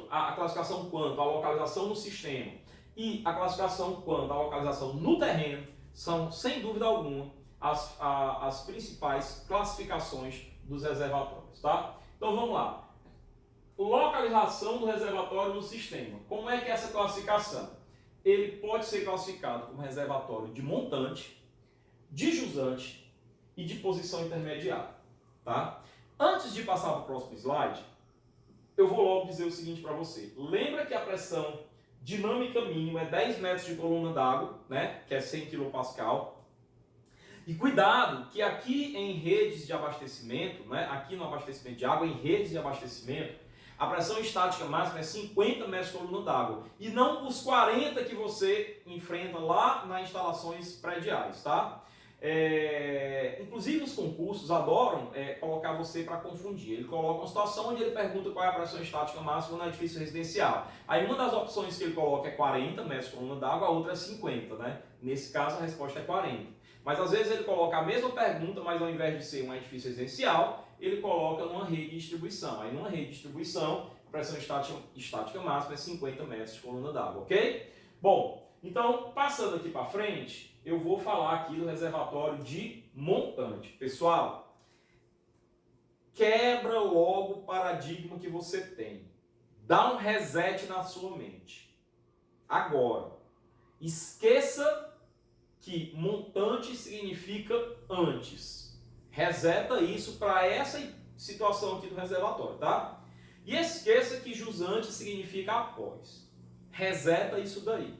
a classificação quanto à localização no sistema e a classificação quanto à localização no terreno, são, sem dúvida alguma, as principais classificações dos reservatórios, tá? Então vamos lá. Localização do reservatório no sistema. Como é que é essa classificação? Ele pode ser classificado como reservatório de montante, de jusante e de posição intermediária. Tá? Antes de passar para o próximo slide, eu vou logo dizer o seguinte para você. Lembra que a pressão dinâmica mínima é 10 metros de coluna d'água, né? Que é 100 kPa. E cuidado que aqui em redes de abastecimento, né? Aqui no abastecimento de água, em redes de abastecimento, a pressão estática máxima é 50 metros por coluna d'água e não os 40 que você enfrenta lá nas instalações prediais, tá? Inclusive os concursos adoram colocar você para confundir. Ele coloca uma situação onde ele pergunta qual é a pressão estática máxima no edifício residencial. Aí uma das opções que ele coloca é 40 metros por coluna d'água, a outra é 50, né? Nesse caso a resposta é 40. Mas às vezes ele coloca a mesma pergunta, mas ao invés de ser um edifício residencial, ele coloca numa rede de distribuição. Aí numa rede de distribuição, a pressão estática máxima é 50 metros de coluna d'água, ok? Bom, então passando aqui para frente, eu vou falar aqui do reservatório de montante. Pessoal, quebra logo o paradigma que você tem. Dá um reset na sua mente. Agora, esqueça que montante significa antes. Reseta isso para essa situação aqui do reservatório, tá? E esqueça que jusante significa após. Reseta isso daí.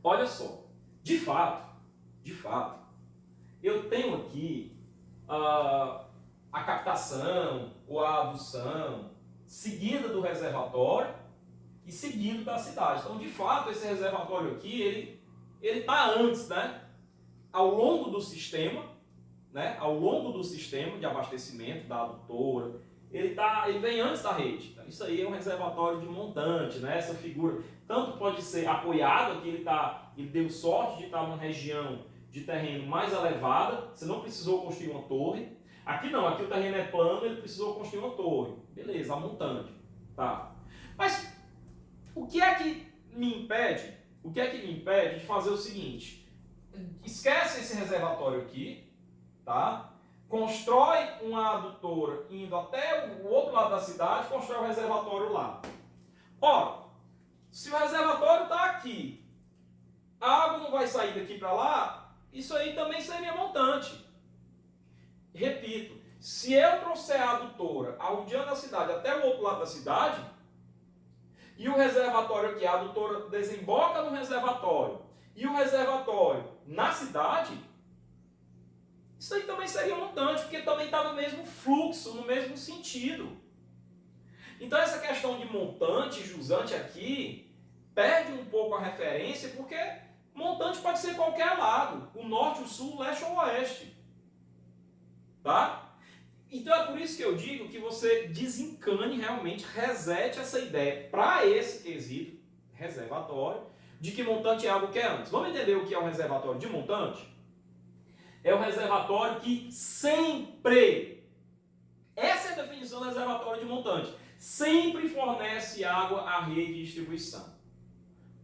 Olha só, de fato, eu tenho aqui a captação ou a adução seguida do reservatório e seguido da cidade. Então, de fato, esse reservatório aqui, ele está antes, né? Ao longo do sistema, né? Ao longo do sistema de abastecimento da adutora, ele vem antes da rede. Então, isso aí é um reservatório de montante, né? Essa figura tanto pode ser apoiado, que ele deu sorte de estar numa região de terreno mais elevada, você não precisou construir uma torre. Aqui não, aqui o terreno é plano, ele precisou construir uma torre. Beleza, a montante. Tá. Mas o que é que me impede? O que é que me impede de fazer o seguinte? Esquece esse reservatório aqui, tá? constrói uma adutora indo até o outro lado da cidade, constrói o reservatório lá. Ora, se o reservatório está aqui, a água não vai sair daqui para lá, isso aí também seria montante. Repito, se eu trouxer a adutora arrodeando a cidade até o outro lado da cidade, e o reservatório aqui, a adutora desemboca no reservatório, e o reservatório na cidade, isso aí também seria montante, porque também está no mesmo fluxo, no mesmo sentido. Então essa questão de montante e jusante aqui perde um pouco a referência, porque montante pode ser qualquer lado, o norte, o sul, o leste ou o oeste. Tá? Então é por isso que eu digo que você desencane realmente, resete essa ideia para esse quesito reservatório, de que montante é algo que é antes. Vamos entender o que é um reservatório de montante? É um reservatório que sempre, essa é a definição do reservatório de montante, sempre fornece água à rede de distribuição.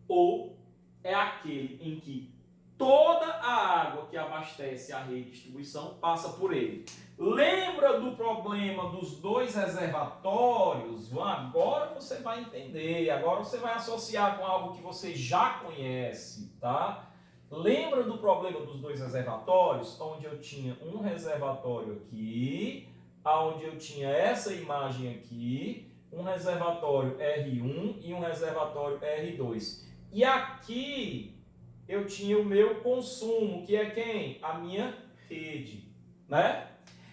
Ou é aquele em que toda a água que abastece a rede de distribuição passa por ele. Lembra do problema dos dois reservatórios? Agora você vai entender, agora você vai associar com algo que você já conhece, tá? Lembra do problema dos dois reservatórios? Onde eu tinha um reservatório aqui, onde eu tinha essa imagem aqui, um reservatório R1 e um reservatório R2. E aqui eu tinha o meu consumo, que é quem? A minha rede, né?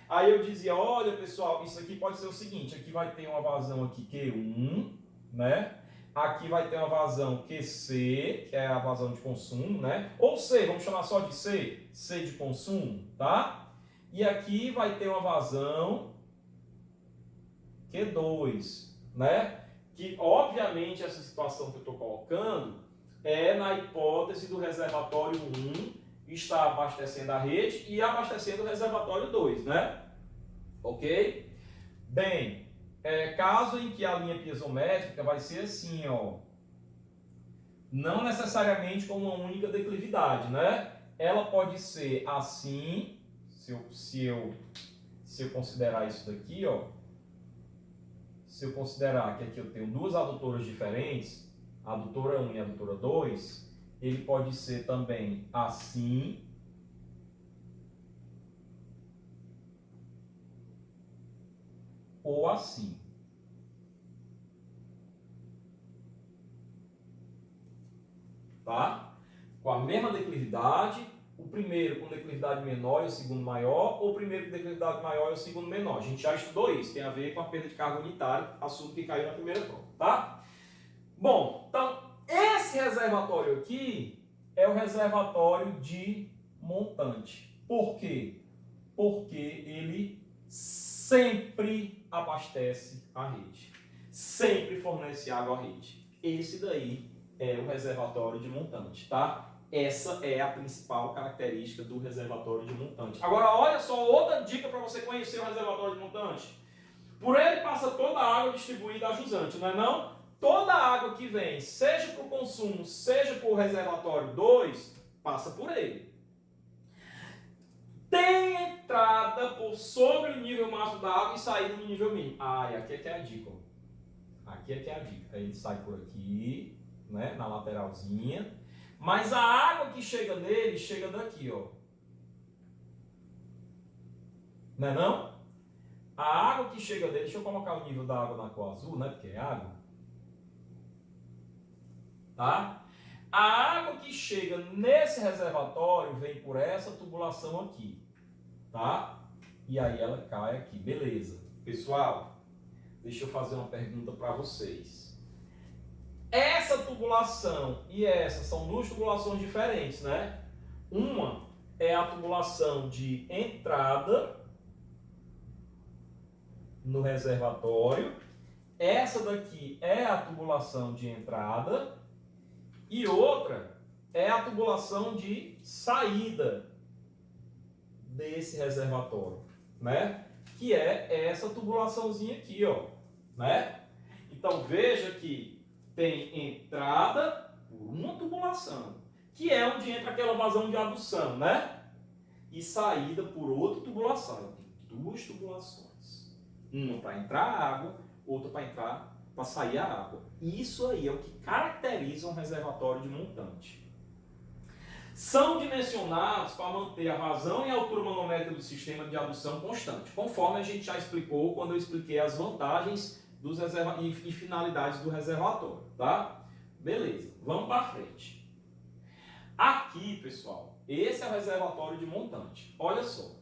Aí eu dizia, olha pessoal, isso aqui pode ser o seguinte, aqui vai ter uma vazão aqui Q1, né? Aqui vai ter uma vazão QC, que é a vazão de consumo, né? Ou C, vamos chamar só de C, C de consumo, tá? E aqui vai ter uma vazão Q2, né? Que obviamente essa situação que eu estou colocando é na hipótese do reservatório 1 está abastecendo a rede e abastecendo o reservatório 2, né? Ok? Bem, caso em que a linha piezométrica vai ser assim, ó, não necessariamente com uma única declividade, né? Ela pode ser assim, se eu considerar isso daqui, ó, se eu considerar que aqui eu tenho duas adutoras diferentes, a adutora 1 e a adutora 2, ele pode ser também assim, ou assim. Tá? Com a mesma declividade, o primeiro com declividade menor e o segundo maior, ou o primeiro com declividade maior e o segundo menor. A gente já estudou isso, tem a ver com a perda de carga unitária, assunto que caiu na primeira prova, tá? Bom, então, esse reservatório aqui é o reservatório de montante. Por quê? Porque ele sempre abastece a rede. Sempre fornece água à rede. Esse daí é o reservatório de montante, tá? Essa é a principal característica do reservatório de montante. Agora, olha só outra dica para você conhecer o reservatório de montante. Por ele passa toda a água distribuída a jusante, não é não? Toda a água que vem, seja para o consumo, seja para o reservatório 2, passa por ele. Tem entrada por sobre o nível máximo da água e saída no nível mínimo. Ah, e aqui é que é a dica. Ó. Aqui é que é a dica. Aí ele sai por aqui, né, na lateralzinha. Mas a água que chega nele, chega daqui, ó. Não é não? A água que chega dele, deixa eu colocar o nível da água na cor azul, né, porque é água. Tá? A água que chega nesse reservatório vem por essa tubulação aqui, tá? E aí ela cai aqui, beleza. Pessoal, deixa eu fazer uma pergunta para vocês. Essa tubulação e essa são duas tubulações diferentes, né? Uma é a tubulação de entrada no reservatório. Essa daqui é a tubulação de entrada. E outra é a tubulação de saída desse reservatório, né? Que é essa tubulaçãozinha aqui, ó, né? Então veja que tem entrada por uma tubulação, que é onde entra aquela vazão de adução, né? e saída por outra tubulação. Eu tenho duas tubulações. Uma para entrar a água, outra para sair a água. Isso aí é o que caracteriza um reservatório de montante. São dimensionados para manter a vazão e a altura manométrica do sistema de adução constante, conforme a gente já explicou quando eu expliquei as vantagens dos e finalidades do reservatório, tá? Beleza, vamos para frente. Aqui, pessoal, esse é o reservatório de montante. Olha só,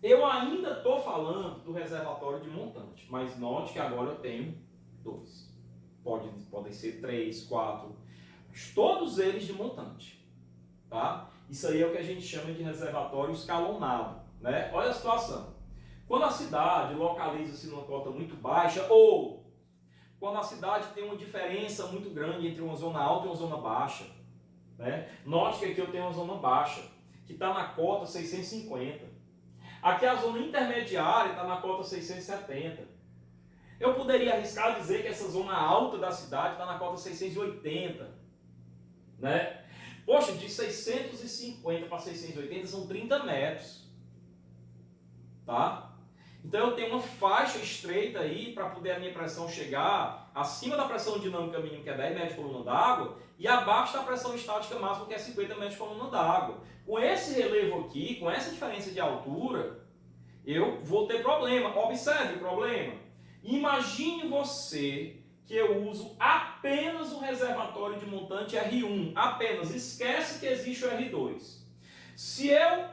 eu ainda estou falando do reservatório de montante, mas note que agora eu tenho dois. Podem ser 3, 4, mas todos eles de montante. Tá? Isso aí é o que a gente chama de reservatório escalonado, né? Olha a situação. Quando a cidade localiza-se numa cota muito baixa ou quando a cidade tem uma diferença muito grande entre uma zona alta e uma zona baixa, né? Note que aqui eu tenho uma zona baixa, que está na cota 650. Aqui a zona intermediária está na cota 670. Eu poderia arriscar dizer que essa zona alta da cidade está na cota 680, né? Poxa, de 650 para 680 são 30 metros. Tá? Então eu tenho uma faixa estreita aí para poder a minha pressão chegar acima da pressão dinâmica mínima, que é 10 metros por coluna d'água, e abaixo da pressão estática máxima, que é 50 metros por coluna d'água. Com esse relevo aqui, com essa diferença de altura, eu vou ter problema. Observe o problema. Imagine você que eu uso apenas o reservatório de montante R1, apenas, esquece que existe o R2. Se eu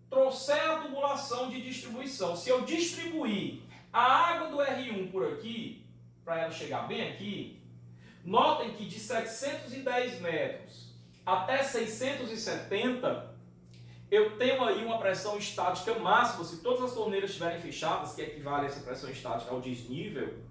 trouxer a tubulação de distribuição, se eu distribuir a água do R1 por aqui, para ela chegar bem aqui, notem que de 710 metros até 670, eu tenho aí uma pressão estática máxima, se todas as torneiras estiverem fechadas, que equivale a essa pressão estática ao desnível,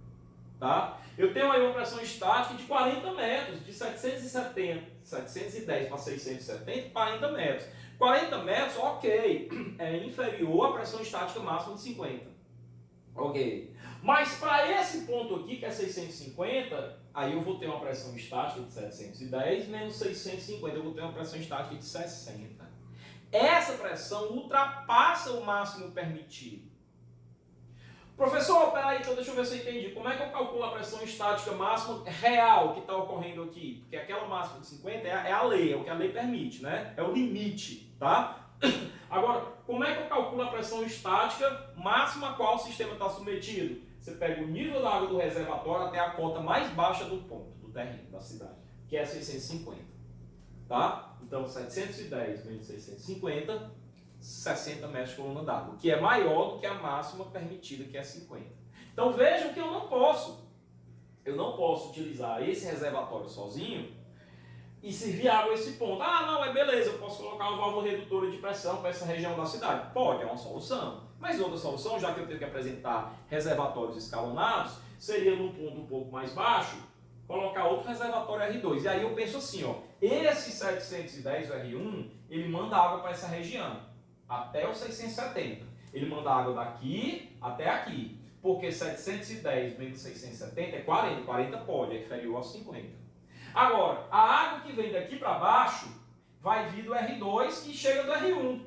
tá? Eu tenho aí uma pressão estática de 40 metros, de 710 para 670, 40 metros. 40 metros, ok, é inferior à pressão estática máxima de 50. Ok. Mas para esse ponto aqui, que é 650, aí eu vou ter uma pressão estática de 710 menos 650, eu vou ter uma pressão estática de 60. Essa pressão ultrapassa o máximo permitido. Professor, peraí, então deixa eu ver se eu entendi. Como é que eu calculo a pressão estática máxima real que está ocorrendo aqui? Porque aquela máxima de 50 é a lei, é o que a lei permite, né? É o limite, tá? Agora, como é que eu calculo a pressão estática máxima a qual o sistema está submetido? Você pega o nível da água do reservatório até a cota mais baixa do ponto, do terreno, da cidade, que é 650, tá? Então, 710 menos 650... 60 metros por coluna d'água, que é maior do que a máxima permitida, que é 50. Então vejam que eu não posso utilizar esse reservatório sozinho e servir água a esse ponto. Ah, não, é beleza, eu posso colocar uma válvula redutora de pressão para essa região da cidade. Pode, é uma solução. Mas outra solução, já que eu tenho que apresentar reservatórios escalonados, seria num ponto um pouco mais baixo, colocar outro reservatório R2. E aí eu penso assim, ó, esse 710 R1, ele manda água para essa região, até os 670. Ele manda água daqui até aqui. Porque 710 menos 670 é 40. 40 pode, é inferior aos 50. Agora, a água que vem daqui para baixo vai vir do R2 e chega do R1.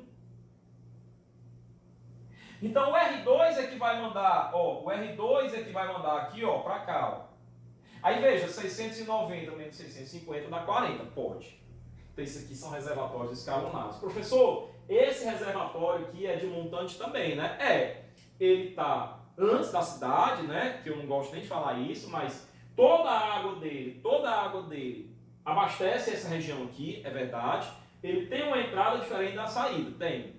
Então o R2 é que vai mandar, ó, o R2 é que vai mandar aqui, ó, para cá, ó. Aí veja, 690 menos 650 dá 40, pode. Então isso aqui são reservatórios escalonados. Professor, esse reservatório aqui é de montante também, né? Ele está antes da cidade, né? Que eu não gosto nem de falar isso, mas toda a água dele abastece essa região aqui, é verdade. Ele tem uma entrada diferente da saída, tem.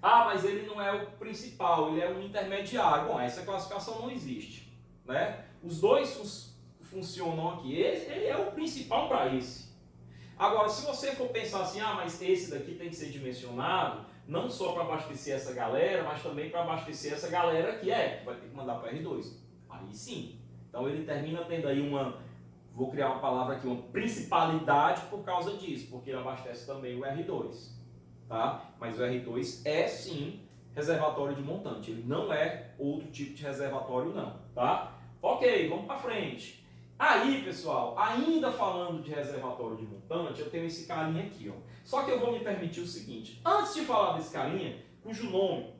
Ah, mas ele não é o principal, ele é um intermediário. Bom, essa classificação não existe, né? Os dois funcionam aqui. Ele é o principal para esse. Agora, se você for pensar assim, ah, mas esse daqui tem que ser dimensionado, não só para abastecer essa galera, mas também para abastecer essa galera que vai ter que mandar para R2. Aí sim. Então ele termina tendo aí vou criar uma palavra aqui, uma principalidade por causa disso, porque ele abastece também o R2. Tá? Mas o R2 é sim reservatório de montante, ele não é outro tipo de reservatório não. Tá? Ok, vamos para frente. Aí, pessoal, ainda falando de reservatório de montante, eu tenho esse carinha aqui, ó. Só que eu vou me permitir o seguinte, antes de falar desse carinha, cujo nome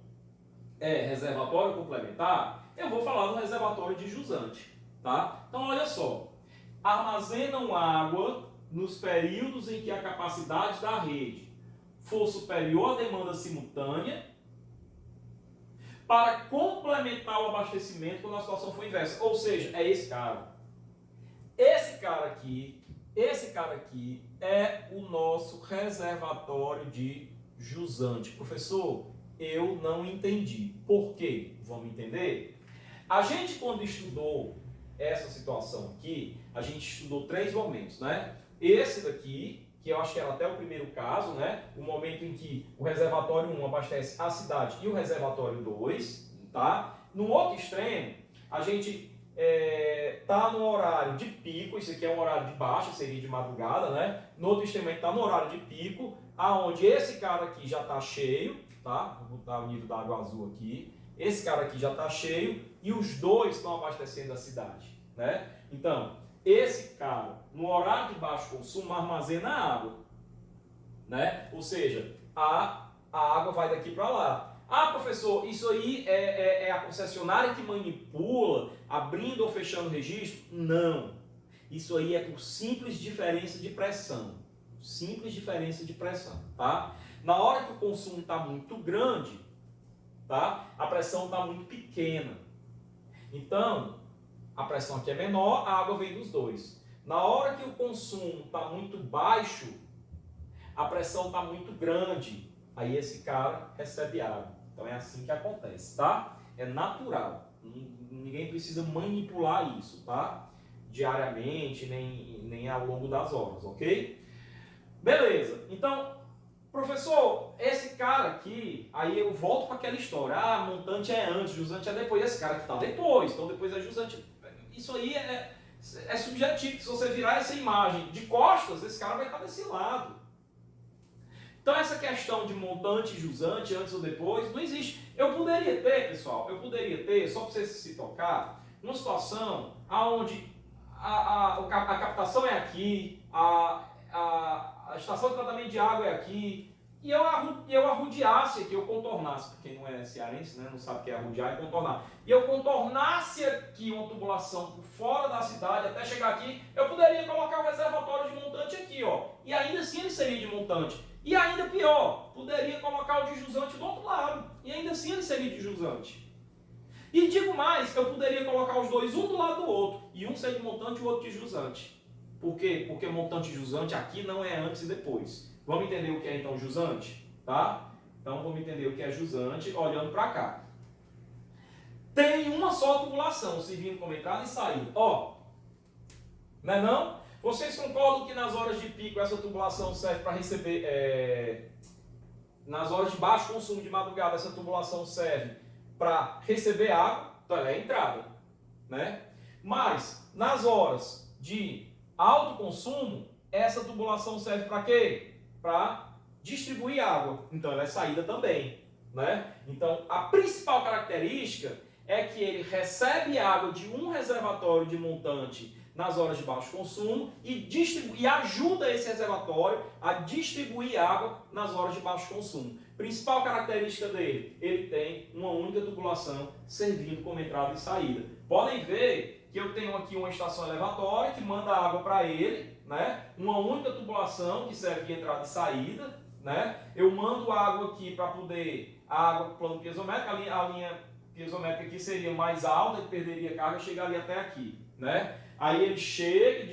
é reservatório complementar, eu vou falar do reservatório de jusante, tá? Então, olha só, armazenam água nos períodos em que a capacidade da rede for superior à demanda simultânea para complementar o abastecimento quando a situação for inversa. Ou seja, é esse cara. Esse cara aqui é o nosso reservatório de jusante. Professor, eu não entendi. Por quê? Vamos entender? A gente, quando estudou essa situação aqui, a gente estudou 3 momentos, né? Esse daqui, que eu acho que era até o primeiro caso, né? O momento em que o reservatório 1 abastece a cidade e o reservatório 2, tá? No outro extremo, a gente tá no horário de pico, isso aqui é um horário de baixa, seria de madrugada, né? No outro extremo a gente tá no horário de pico, aonde esse cara aqui já tá cheio, tá? Vou botar o nível da água azul aqui. Esse cara aqui já tá cheio e os dois estão abastecendo a cidade, né? Então, esse cara, no horário de baixo consumo, armazena água, né? Ou seja, a água vai daqui para lá. Ah, professor, isso aí é a concessionária que manipula, abrindo ou fechando o registro? Não. Isso aí é por simples diferença de pressão. Simples diferença de pressão, tá? Na hora que o consumo está muito grande, tá? A pressão está muito pequena. Então, a pressão aqui é menor, a água vem dos dois. Na hora que o consumo está muito baixo, a pressão está muito grande. Aí esse cara recebe água. Então é assim que acontece, tá? É natural. Ninguém precisa manipular isso, tá? Diariamente, nem ao longo das horas, ok? Beleza. Então, professor, esse cara aqui, aí eu volto para aquela história. Ah, montante é antes, jusante é depois. Esse cara que está depois, então depois é jusante. Isso aí é subjetivo. Se você virar essa imagem de costas, esse cara vai estar desse lado. Então essa questão de montante e jusante, antes ou depois, não existe. Eu poderia ter, pessoal, só para você se tocar, uma situação onde a captação é aqui, a estação de tratamento de água é aqui, e eu arrodeasse aqui, eu contornasse, para quem não é cearense, né, não sabe o que é arrodear e contornar, e eu contornasse aqui uma tubulação por fora da cidade até chegar aqui, eu poderia colocar o reservatório de montante aqui, ó, e ainda assim ele seria de montante. E ainda pior, poderia colocar o de jusante do outro lado, e ainda assim ele seria de jusante. E digo mais, eu poderia colocar os dois um do lado do outro, e um ser de montante e o outro de jusante. Por quê? Porque montante e jusante aqui não é antes e depois. Vamos entender o que é então jusante? Tá? Então vamos entender o que é jusante olhando para cá. Tem uma só tubulação servindo como entrada e saída. Ó, não é não? Vocês concordam que nas horas de pico essa tubulação serve para receber... nas horas de baixo consumo de madrugada essa tubulação serve para receber água, então ela é a entrada, né? Mas nas horas de alto consumo, essa tubulação serve para quê? Para distribuir água, então ela é saída também, né? Então a principal característica é que ele recebe água de um reservatório de montante nas horas de baixo consumo e ajuda esse reservatório a distribuir água nas horas de baixo consumo. Principal característica dele, ele tem uma única tubulação servindo como entrada e saída. Podem ver que eu tenho aqui uma estação elevatória que manda água para ele, né? Uma única tubulação que serve de entrada e saída, né? Eu mando água aqui para poder, a água para o plano piezométrico, a linha piezométrica aqui seria mais alta, ele perderia carga e chegaria até aqui, né? Aí ele chega,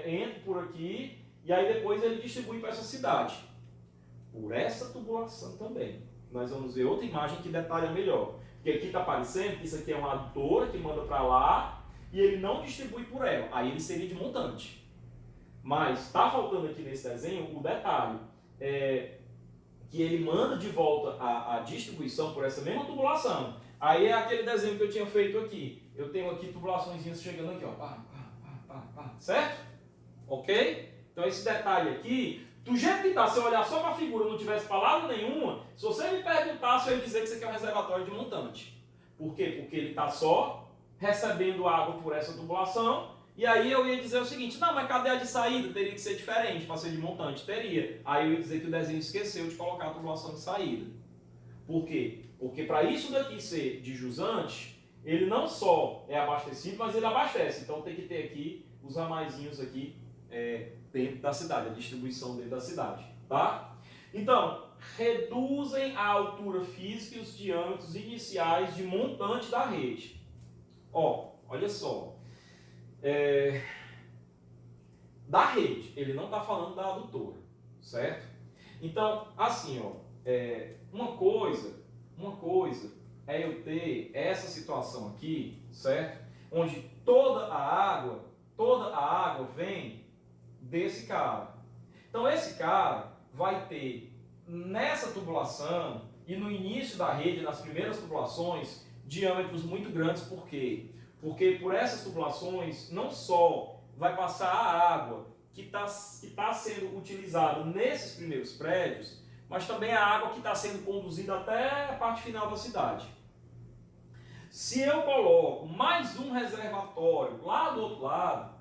entra por aqui e aí depois ele distribui para essa cidade. Por essa tubulação também. Nós vamos ver outra imagem que detalha melhor. Porque aqui está aparecendo que isso aqui é uma adutora que manda para lá e ele não distribui por ela. Aí ele seria de montante. Mas está faltando aqui nesse desenho o detalhe. Que ele manda de volta a distribuição por essa mesma tubulação. Aí é aquele desenho que eu tinha feito aqui. Eu tenho aqui tubulações chegando aqui, ó. Certo? Ok? Então esse detalhe aqui, do jeito que tá, se eu olhar só para a figura e não tivesse palavra nenhuma, se você me perguntasse, eu ia dizer que isso aqui é um reservatório de montante. Por quê? Porque ele está só recebendo água por essa tubulação E aí eu ia dizer o seguinte, não, mas cadê a de saída? Teria que ser diferente para ser de montante. Teria. Aí eu ia dizer que o desenho esqueceu de colocar a tubulação de saída. Por quê? Porque para isso daqui ser de jusante, ele não só é abastecido, mas ele abastece. Então tem que ter aqui os ramaizinhos aqui dentro da cidade, a distribuição dentro da cidade. Tá? Então, reduzem a altura física e os diâmetros iniciais de montante da rede. Ó, olha só. Da rede, ele não está falando da adutora, certo? Então, assim, ó, uma coisa é eu ter essa situação aqui, certo? Onde toda a água vem desse cara. Então, esse cara vai ter nessa tubulação e no início da rede, nas primeiras tubulações, diâmetros muito grandes. Por quê? Porque por essas tubulações não só vai passar a água que tá sendo utilizada nesses primeiros prédios, mas também a água que está sendo conduzida até a parte final da cidade. Se eu coloco mais um reservatório lá do outro lado,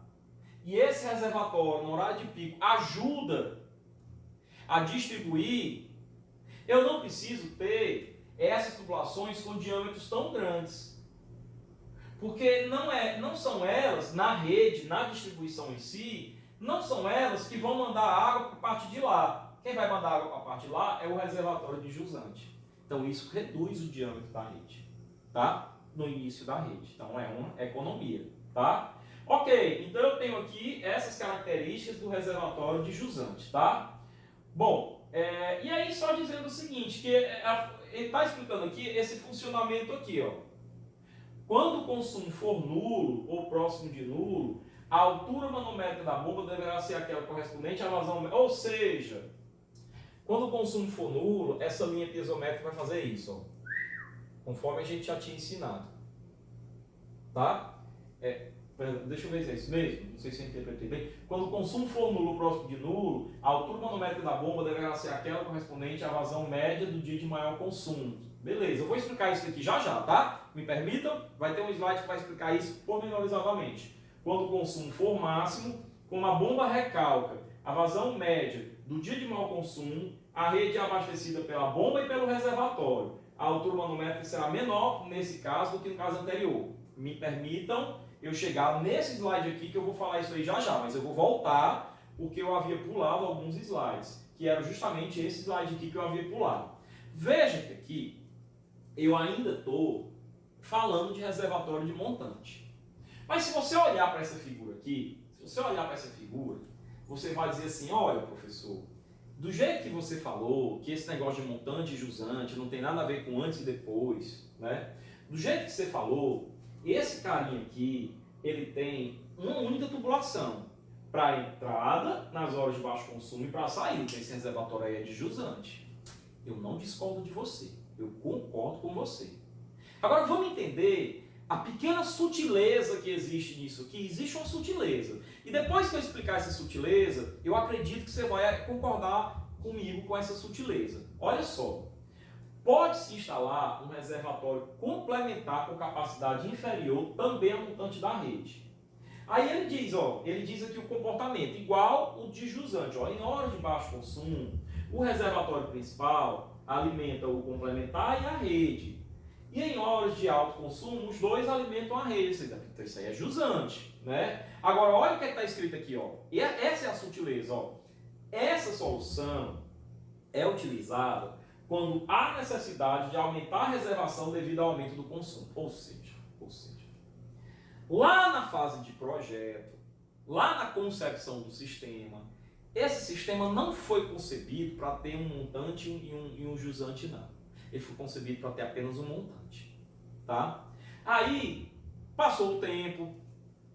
e esse reservatório no horário de pico ajuda a distribuir, eu não preciso ter essas tubulações com diâmetros tão grandes. Porque não são elas, na rede, na distribuição em si, não são elas que vão mandar água para a parte de lá. Quem vai mandar água para a parte de lá é o reservatório de jusante. Então isso reduz o diâmetro da rede, tá? No início da rede. Então é uma economia, tá? Ok, então eu tenho aqui essas características do reservatório de jusante, tá? Bom, e aí só dizendo o seguinte, que ele está explicando aqui esse funcionamento aqui, ó. Quando o consumo for nulo ou próximo de nulo, a altura manométrica da bomba deverá ser aquela correspondente à vazão média. Ou seja, quando o consumo for nulo, essa linha piezométrica vai fazer isso, ó, conforme a gente já tinha ensinado. Tá? Deixa eu ver se é isso mesmo, não sei se eu interpretei bem. Quando o consumo for nulo ou próximo de nulo, a altura manométrica da bomba deverá ser aquela correspondente à vazão média do dia de maior consumo. Beleza, eu vou explicar isso aqui já já, tá? Me permitam, vai ter um slide que vai explicar isso pormenorizadamente. Quando o consumo for máximo, como a bomba recalca a vazão média do dia de maior consumo, a rede é abastecida pela bomba e pelo reservatório. A altura manométrica será menor, nesse caso, do que no caso anterior. Me permitam eu chegar nesse slide aqui, que eu vou falar isso aí já já, mas eu vou voltar, porque eu havia pulado alguns slides, que era justamente esse slide aqui que eu havia pulado. Veja que aqui, eu ainda estou falando de reservatório de montante. Mas se você olhar para essa figura aqui, você vai dizer assim, olha, professor, do jeito que você falou, que esse negócio de montante e jusante não tem nada a ver com antes e depois, né? Do jeito que você falou, esse carinha aqui, ele tem uma única tubulação para entrada nas horas de baixo consumo e para a saída. Esse reservatório aí é de jusante. Eu não discordo de você, eu concordo com você. Agora vamos entender a pequena sutileza que existe nisso aqui. Existe uma sutileza. E depois que eu explicar essa sutileza, eu acredito que você vai concordar comigo com essa sutileza. Olha só. Pode-se instalar um reservatório complementar com capacidade inferior também ao montante da rede. Aí ele diz aqui o comportamento, igual o de jusante. Ó, em horas de baixo consumo, o reservatório principal alimenta o complementar e a rede. E em horas de alto consumo, os dois alimentam a rede. Então isso aí é jusante, né? Agora, olha o que está escrito aqui, ó. E essa é a sutileza, ó. Essa solução é utilizada quando há necessidade de aumentar a reservação devido ao aumento do consumo. Ou seja, lá na fase de projeto, lá na concepção do sistema, esse sistema não foi concebido para ter um montante e um jusante, não. Ele foi concebido para ter apenas um montante. Tá? Aí, passou o tempo,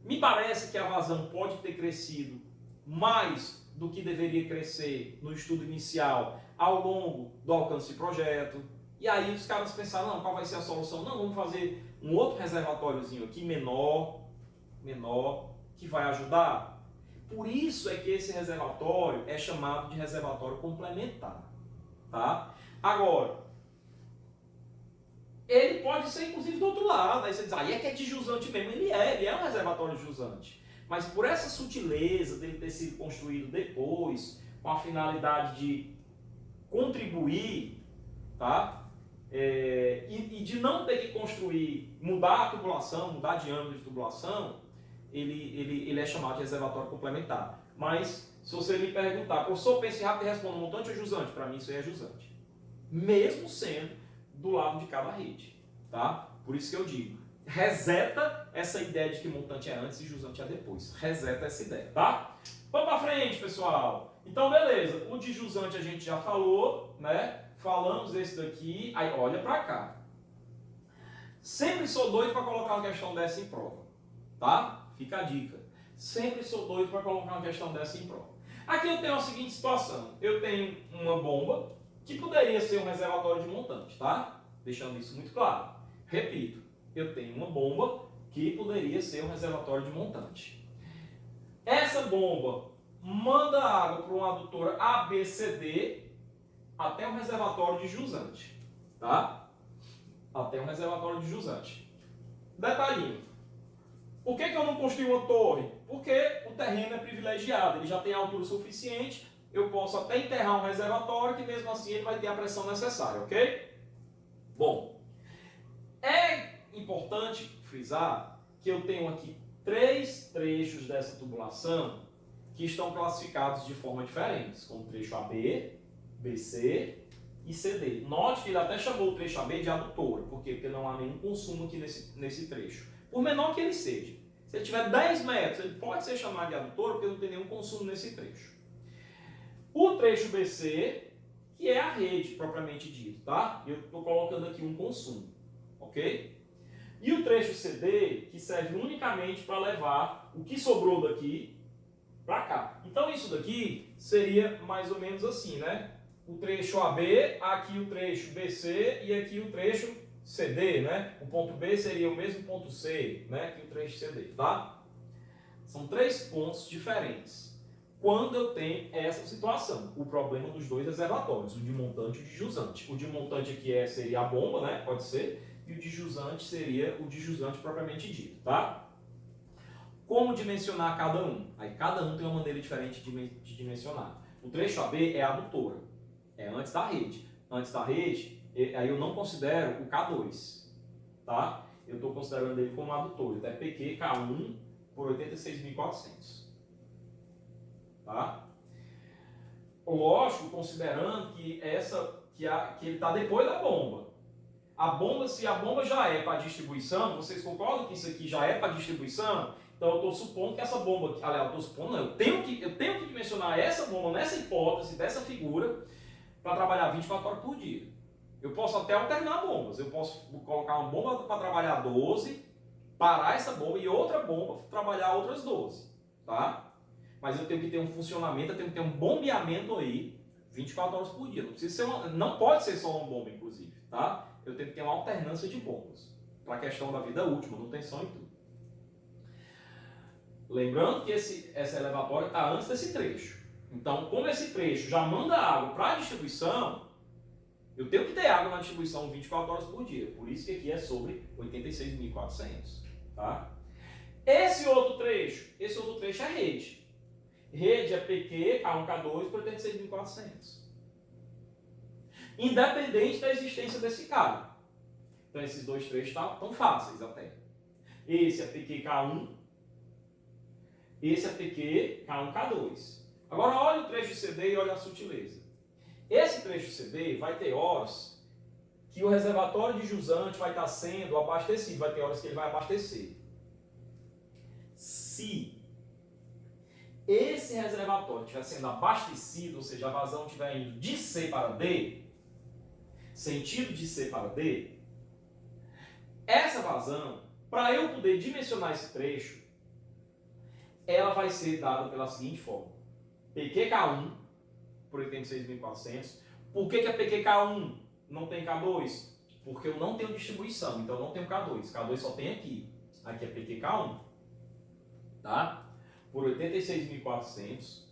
me parece que a vazão pode ter crescido mais do que deveria crescer no estudo inicial ao longo do alcance do projeto. E aí os caras pensaram, não, qual vai ser a solução? Não, vamos fazer um outro reservatóriozinho aqui, menor, que vai ajudar. Por isso é que esse reservatório é chamado de reservatório complementar. Tá? Agora, ele pode ser inclusive do outro lado. Aí você diz, aí é que é de jusante mesmo. Ele é um reservatório jusante. Mas por essa sutileza dele ter sido construído depois, com a finalidade de contribuir, tá? E de não ter que construir, mudar a tubulação, mudar de ângulo de tubulação, ele é chamado de reservatório complementar. Mas, se você me perguntar, professor, pense rápido e responda, montante ou jusante? Para mim isso aí é jusante. Mesmo sendo do lado de cada rede, tá? Por isso que eu digo, reseta essa ideia de que montante é antes e jusante é depois. Reseta essa ideia, tá? Vamos para frente, pessoal. Então, beleza. O de jusante a gente já falou, né? Falamos desse daqui. Aí, olha para cá. Sempre sou doido para colocar uma questão dessa em prova, tá? Fica a dica. Sempre sou doido para colocar uma questão dessa em prova. Aqui eu tenho a seguinte situação. Eu tenho uma bomba que poderia ser um reservatório de montante, tá? Deixando isso muito claro. Repito, eu tenho uma bomba que poderia ser um reservatório de montante. Essa bomba manda água para uma adutora ABCD até um reservatório de jusante, tá? Até um reservatório de jusante. Detalhinho. Por que eu não construí uma torre? Porque o terreno é privilegiado, ele já tem altura suficiente, eu posso até enterrar um reservatório que mesmo assim ele vai ter a pressão necessária, ok? Bom, é importante frisar que eu tenho aqui 3 trechos dessa tubulação que estão classificados de forma diferente, como trecho AB, BC e CD. Note que ele até chamou o trecho AB de adutora. Por quê? Porque não há nenhum consumo aqui nesse trecho. Por menor que ele seja. Se ele tiver 10 metros, ele pode ser chamado de adutora porque não tem nenhum consumo nesse trecho. O trecho BC, que é a rede propriamente dito, tá? Eu estou colocando aqui um consumo, ok? E o trecho CD, que serve unicamente para levar o que sobrou daqui para cá. Então isso daqui seria mais ou menos assim, né? O trecho AB, aqui o trecho BC e aqui o trecho CD, né? O ponto B seria o mesmo ponto C, né? Que o trecho CD, tá? São 3 pontos diferentes. Quando eu tenho essa situação, o problema dos 2 reservatórios, o de montante e o de jusante. O de montante aqui seria a bomba, né? Pode ser. E o de jusante seria o de jusante propriamente dito, tá? Como dimensionar cada um? Aí cada um tem uma maneira diferente de dimensionar. O trecho AB é a adutora, é antes da rede. Antes da rede, aí eu não considero o K2, tá? Eu estou considerando ele como adutor, então é PQ K1 por 86.400, tá? Lógico, considerando que ele está depois da bomba. A bomba, se a bomba já é para distribuição, vocês concordam que isso aqui já é para distribuição? Então eu estou supondo que essa bomba, aliás, eu estou supondo, não, eu tenho que dimensionar essa bomba nessa hipótese, dessa figura, para trabalhar 24 horas por dia. Eu posso até alternar bombas, eu posso colocar uma bomba para trabalhar 12, parar essa bomba e outra bomba para trabalhar outras 12, tá? Mas eu tenho que ter um funcionamento, eu tenho que ter um bombeamento aí 24 horas por dia. Não precisa ser não pode ser só uma bomba, inclusive, tá? Eu tenho que ter uma alternância de bombas para a questão da vida útil, manutenção e tudo. Lembrando que essa elevatória está antes desse trecho. Então, como esse trecho já manda água para a distribuição, eu tenho que ter água na distribuição 24 horas por dia. Por isso que aqui é sobre 86.400, tá? Esse outro trecho é rede. Rede é PQ, K1, K2 por 86.400. Independente da existência desse cara. Então esses 2 trechos estão fáceis até. Esse é PQ, K1. Esse é PQ, K1, K2. Agora olha o trecho CD e olha a sutileza. Esse trecho CD vai ter horas que o reservatório de jusante vai estar sendo abastecido. Vai ter horas que ele vai abastecer. Se esse reservatório estiver sendo abastecido, ou seja, a vazão estiver indo de C para D, sentido de C para D, essa vazão, para eu poder dimensionar esse trecho, ela vai ser dada pela seguinte forma. PQK1 por 86.400. Por que é PQK1? Não tem K2? Porque eu não tenho distribuição, então eu não tenho K2. K2 só tem aqui. Aqui é PQK1. Tá? Por 86.400.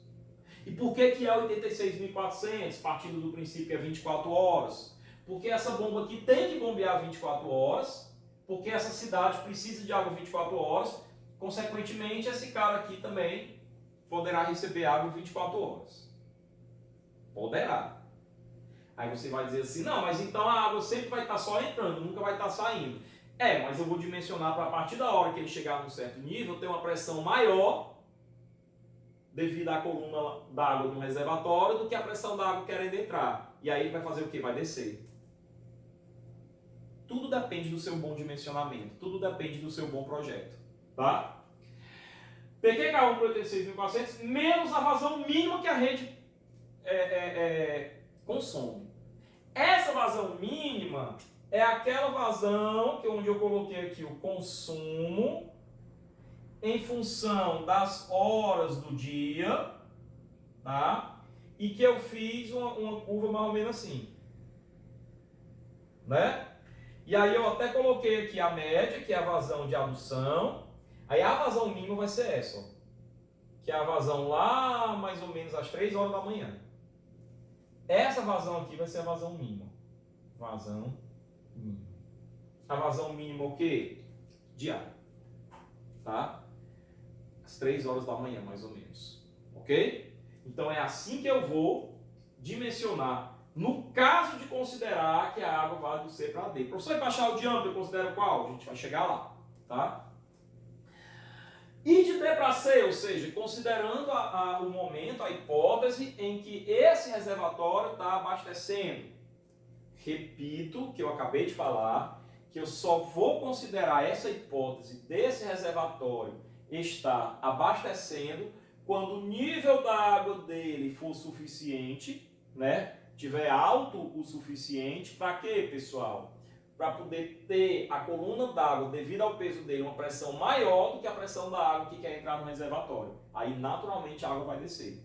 E por que é 86.400? Partindo do princípio que é 24 horas. Porque essa bomba aqui tem que bombear 24 horas. Porque essa cidade precisa de água 24 horas. consequentemente, esse cara aqui também poderá receber água 24 horas. Poderá. Aí você vai dizer assim, não, mas então a água sempre vai estar só entrando, nunca vai estar saindo. Mas eu vou dimensionar para a partir da hora que ele chegar num certo nível, ter uma pressão maior devido à coluna d'água no reservatório do que a pressão da água querendo entrar. E aí ele vai fazer o quê? Vai descer. Tudo depende do seu bom dimensionamento, tudo depende do seu bom projeto, tá? PQK1 por 86.400 menos a vazão mínima que a rede consome. Essa vazão mínima é aquela vazão onde eu coloquei aqui o consumo em função das horas do dia, tá? E que eu fiz uma curva mais ou menos assim, né? E aí eu até coloquei aqui a média, que é a vazão de adução. Aí a vazão mínima vai ser essa, ó, que é a vazão lá mais ou menos às 3 horas da manhã. Essa vazão aqui vai ser a vazão mínima. Vazão mínima. A vazão mínima o quê? Diária. Tá? Às 3 horas da manhã, mais ou menos. Ok? Então é assim que eu vou dimensionar. No caso de considerar que a água vai do C para D. Professor, para achar o diâmetro, eu considero qual? A gente vai chegar lá. Tá? E de D para C, ou seja, considerando o momento, a hipótese em que esse reservatório está abastecendo. Repito o que eu acabei de falar, que eu só vou considerar essa hipótese desse reservatório estar abastecendo quando o nível da água dele for suficiente, né? Tiver alto o suficiente, para quê, pessoal? Para poder ter a coluna d'água, devido ao peso dele, uma pressão maior do que a pressão da água que quer entrar no reservatório. Aí, naturalmente, a água vai descer.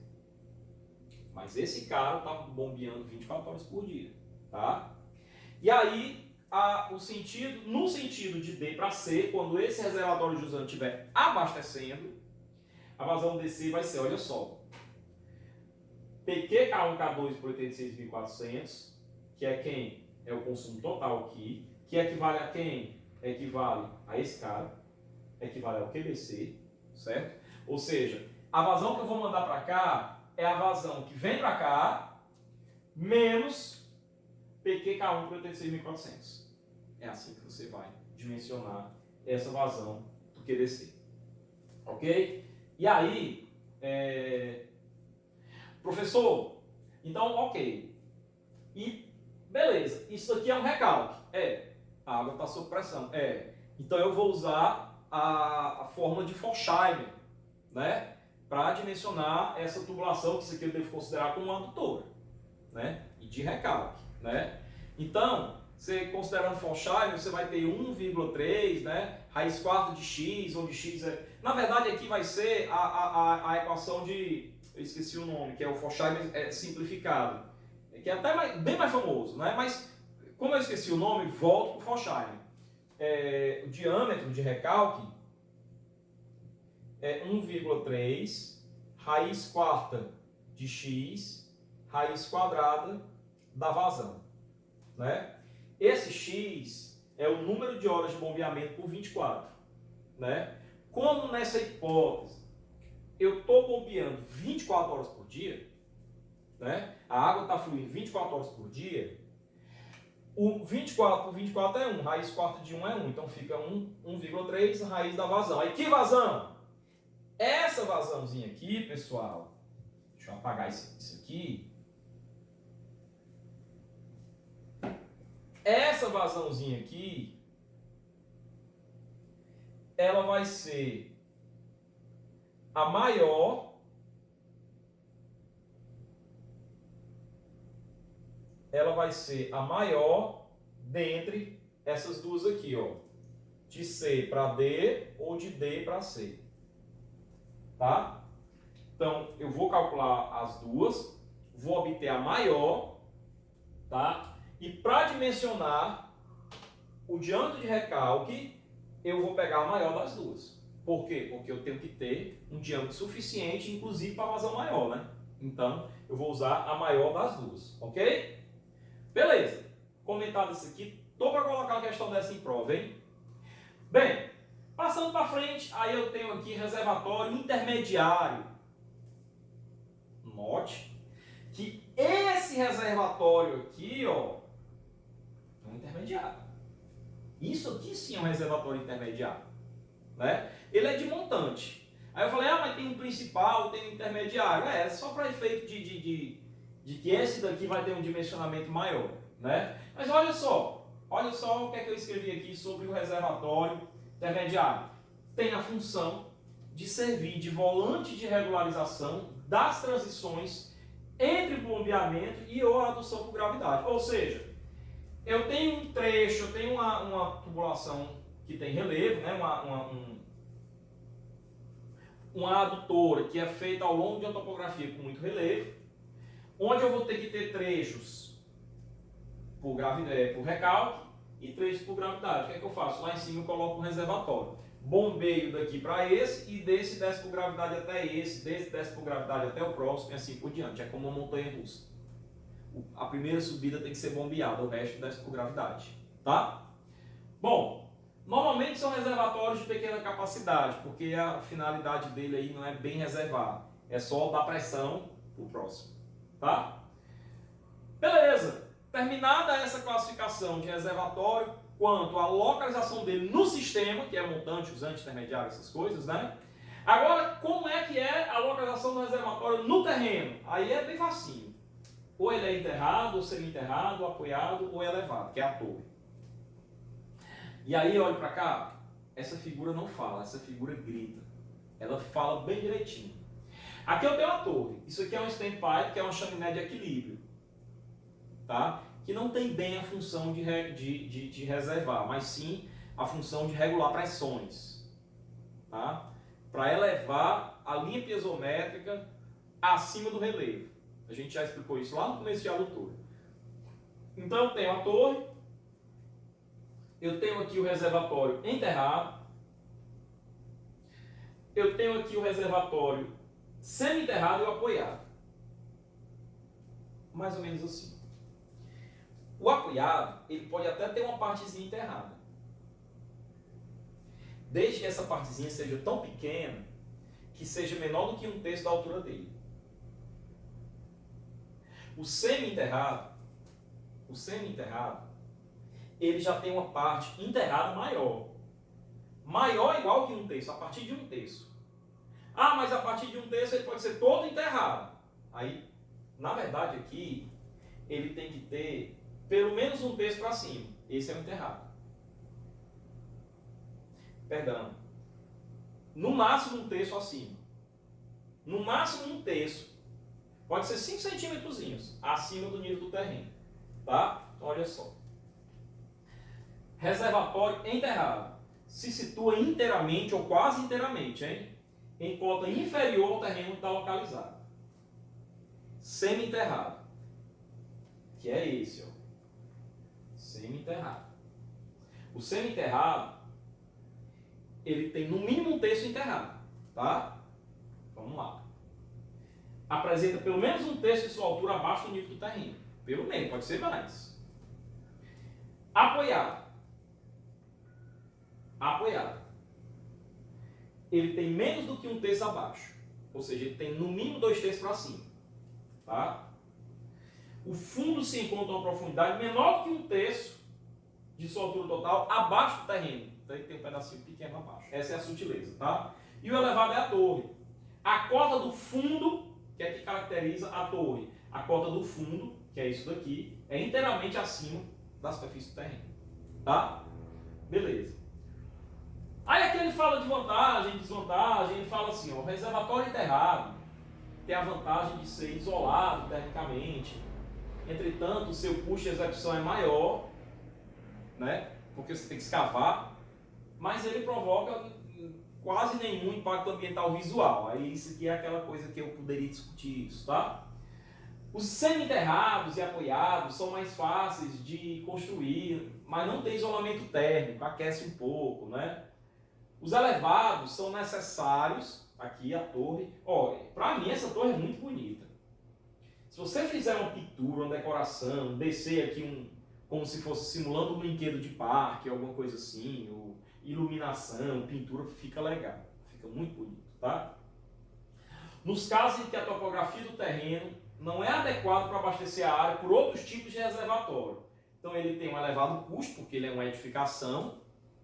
Mas esse cara está bombeando 24 horas por dia. Tá? E aí, no sentido de D para C, quando esse reservatório de usante estiver abastecendo, a vazão DC vai ser, olha só, PQK1K2 por 86.400, que é quem? É o consumo total aqui, que equivale a quem? Equivale a esse cara, equivale ao QBC, certo? Ou seja, a vazão que eu vou mandar para cá é a vazão que vem para cá, menos PQK1 por 86.400. É assim que você vai dimensionar essa vazão do QDC. Ok? E aí, professor, então, ok. E beleza, isso aqui é um recalque. A água está sob pressão. Então eu vou usar a fórmula de Forchheimer, né? Para dimensionar essa tubulação, que isso aqui eu devo considerar como uma adutora, né? E de recalque, né? Então, você considerando Forchheimer, você vai ter 1,3, né? Raiz quarta de x, onde x é... Na verdade, aqui vai ser a equação de... Eu esqueci o nome, que é o Forchheimer simplificado, que é até bem mais famoso, né? Mas, como eu esqueci o nome, volto para o Forchheimer. O diâmetro de recalque é 1,3 raiz quarta de x, raiz quadrada da vazão, né? Esse x é o número de horas de bombeamento por 24, né? Como nessa hipótese eu estou bombeando 24 horas por dia, né? A água está fluindo 24 horas por dia, o 24 por 24 é 1, raiz quarta de 1 é 1, então fica 1,3 raiz da vazão. Aí que vazão? Essa vazãozinha aqui, pessoal, deixa eu apagar isso aqui. Essa vazãozinha aqui, ela vai ser a maior dentre essas duas aqui, ó, de C para D ou de D para C, tá? Então, eu vou calcular as duas, vou obter a maior, tá? E para dimensionar o diâmetro de recalque, eu vou pegar a maior das duas. Por quê? Porque eu tenho que ter um diâmetro suficiente, inclusive para vazão maior, né? Então, eu vou usar a maior das duas, ok? Beleza. Comentado isso aqui, estou para colocar uma questão dessa em prova, hein? Bem, Passando para frente, aí eu tenho aqui reservatório intermediário. Note que esse reservatório aqui, ó, é um intermediário. Isso aqui sim é um reservatório intermediário, né? Ele é de montante. Aí eu falei, mas tem um principal, tem um intermediário. É só para efeito de que esse daqui vai ter um dimensionamento maior, né? Mas olha só o que é que eu escrevi aqui sobre o reservatório intermediário. Tem a função de servir de volante de regularização das transições entre bombeamento e ou adução por gravidade. Ou seja, eu tenho um trecho, eu tenho uma tubulação que tem relevo, né? Uma adutora que é feita ao longo de uma topografia com muito relevo, onde eu vou ter que ter trechos por recalque e trechos por gravidade. O que é que eu faço? Lá em cima eu coloco um reservatório. Bombeio daqui para esse e desse desce por gravidade até esse, desse desce por gravidade até o próximo e assim por diante. É como uma montanha russa. A primeira subida tem que ser bombeada, o resto desce por gravidade. Tá? Bom, normalmente são reservatórios de pequena capacidade, porque a finalidade dele aí não é bem reservar. É só dar pressão pro próximo. Tá? Beleza. Terminada essa classificação de reservatório, quanto à localização dele no sistema, que é montante, usante, intermediário, essas coisas, né? Agora, como é que é a localização do reservatório no terreno? Aí é bem facinho. Ou ele é enterrado, ou semi-enterrado, apoiado ou elevado, que é a torre. E aí, olha para cá, essa figura não fala, essa figura grita. Ela fala bem direitinho. Aqui eu tenho a torre. Isso aqui é um standpipe, que é uma chaminé de equilíbrio. Tá? Que não tem bem a função de reservar, mas sim a função de regular pressões. Tá? Para elevar a linha piezométrica acima do relevo. A gente já explicou isso lá no começo de adutor. Então eu tenho a torre, eu tenho aqui o reservatório enterrado, eu tenho aqui o reservatório semi-enterrado e apoiado. Mais ou menos assim. O apoiado, ele pode até ter uma partezinha enterrada. Desde que essa partezinha seja tão pequena que seja menor do que 1/3 da altura dele. O semi-enterrado, ele já tem uma parte enterrada maior. Maior igual que 1/3, a partir de 1/3. Mas a partir de 1/3 ele pode ser todo enterrado. Aí, na verdade aqui, ele tem que ter pelo menos 1/3 para cima. Esse é o enterrado. Perdão. No máximo 1/3 acima. No máximo 1/3. Pode ser 5 centímetros acima do nível do terreno. Tá? Então, olha só. Reservatório enterrado. Se situa inteiramente ou quase inteiramente, hein? Em cota inferior ao terreno que está localizado. Semi-enterrado. Que é esse, ó. Semi-enterrado. O semi-enterrado, ele tem no mínimo 1/3 enterrado. Tá? Vamos lá. Apresenta pelo menos 1/3 de sua altura abaixo do nível do terreno. Pelo menos, pode ser mais. Apoiado. Ele tem menos do que 1/3 abaixo. Ou seja, ele tem no mínimo 2/3 para cima. Tá? O fundo se encontra a uma profundidade menor do que 1/3 de sua altura total abaixo do terreno. Então ele tem um pedacinho pequeno abaixo. Essa é a sutileza. Tá? E o elevado é a torre. A cota do fundo, que é que caracteriza a torre. A cota do fundo, que é isso daqui, é inteiramente acima da superfície do terreno. Tá? Beleza. Aí aqui ele fala de vantagem, desvantagem, ele fala assim, ó, o reservatório enterrado tem a vantagem de ser isolado termicamente. Entretanto, o seu custo de execução é maior, né? Porque você tem que escavar, mas ele provoca quase nenhum impacto ambiental visual. Aí isso aqui é aquela coisa que eu poderia discutir isso, tá? Os semi-enterrados e apoiados são mais fáceis de construir, mas não tem isolamento térmico, aquece um pouco, né? Os elevados são necessários, aqui a torre. Olha, para mim essa torre é muito bonita. Se você fizer uma pintura, uma decoração, descer aqui como se fosse simulando um brinquedo de parque, alguma coisa assim, ou iluminação, pintura, fica legal, fica muito bonito, tá? Nos casos em que a topografia do terreno não é adequada para abastecer a área por outros tipos de reservatório. Então ele tem um elevado custo, porque ele é uma edificação,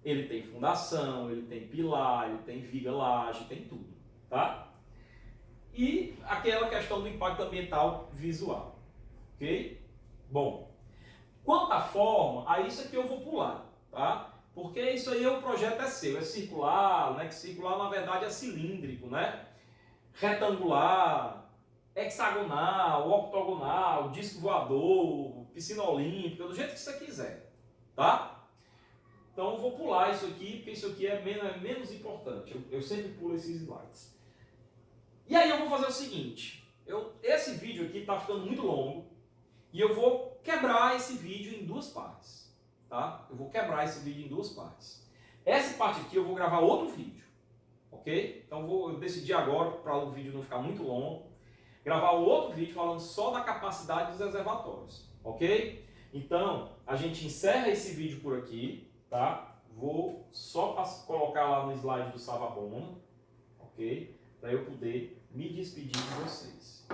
ele tem fundação, ele tem pilar, ele tem viga laje, tem tudo, tá? E aquela questão do impacto ambiental visual, ok? Bom, quanto à forma, aí isso aqui eu vou pular, tá? Porque isso aí o projeto é seu, é circular, né? Que circular na verdade é cilíndrico, né? Retangular, hexagonal, octogonal, disco voador, piscina olímpica, do jeito que você quiser, tá? Então eu vou pular isso aqui, porque isso aqui é menos importante. Eu sempre pulo esses slides. E aí eu vou fazer o seguinte, esse vídeo aqui está ficando muito longo e eu vou quebrar esse vídeo em duas partes, tá? Eu vou quebrar esse vídeo em duas partes. Essa parte aqui eu vou gravar outro vídeo, ok? Então eu decidi agora, para o vídeo não ficar muito longo, gravar outro vídeo falando só da capacidade dos reservatórios, ok? Então a gente encerra esse vídeo por aqui, tá? Vou só colocar lá no slide do Savabona, ok? Para eu poder me despedir de vocês.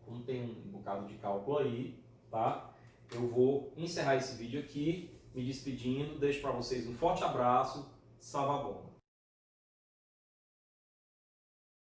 Como tem um bocado de cálculo aí, tá? Eu vou encerrar esse vídeo aqui, me despedindo, deixo para vocês um forte abraço, Savabona.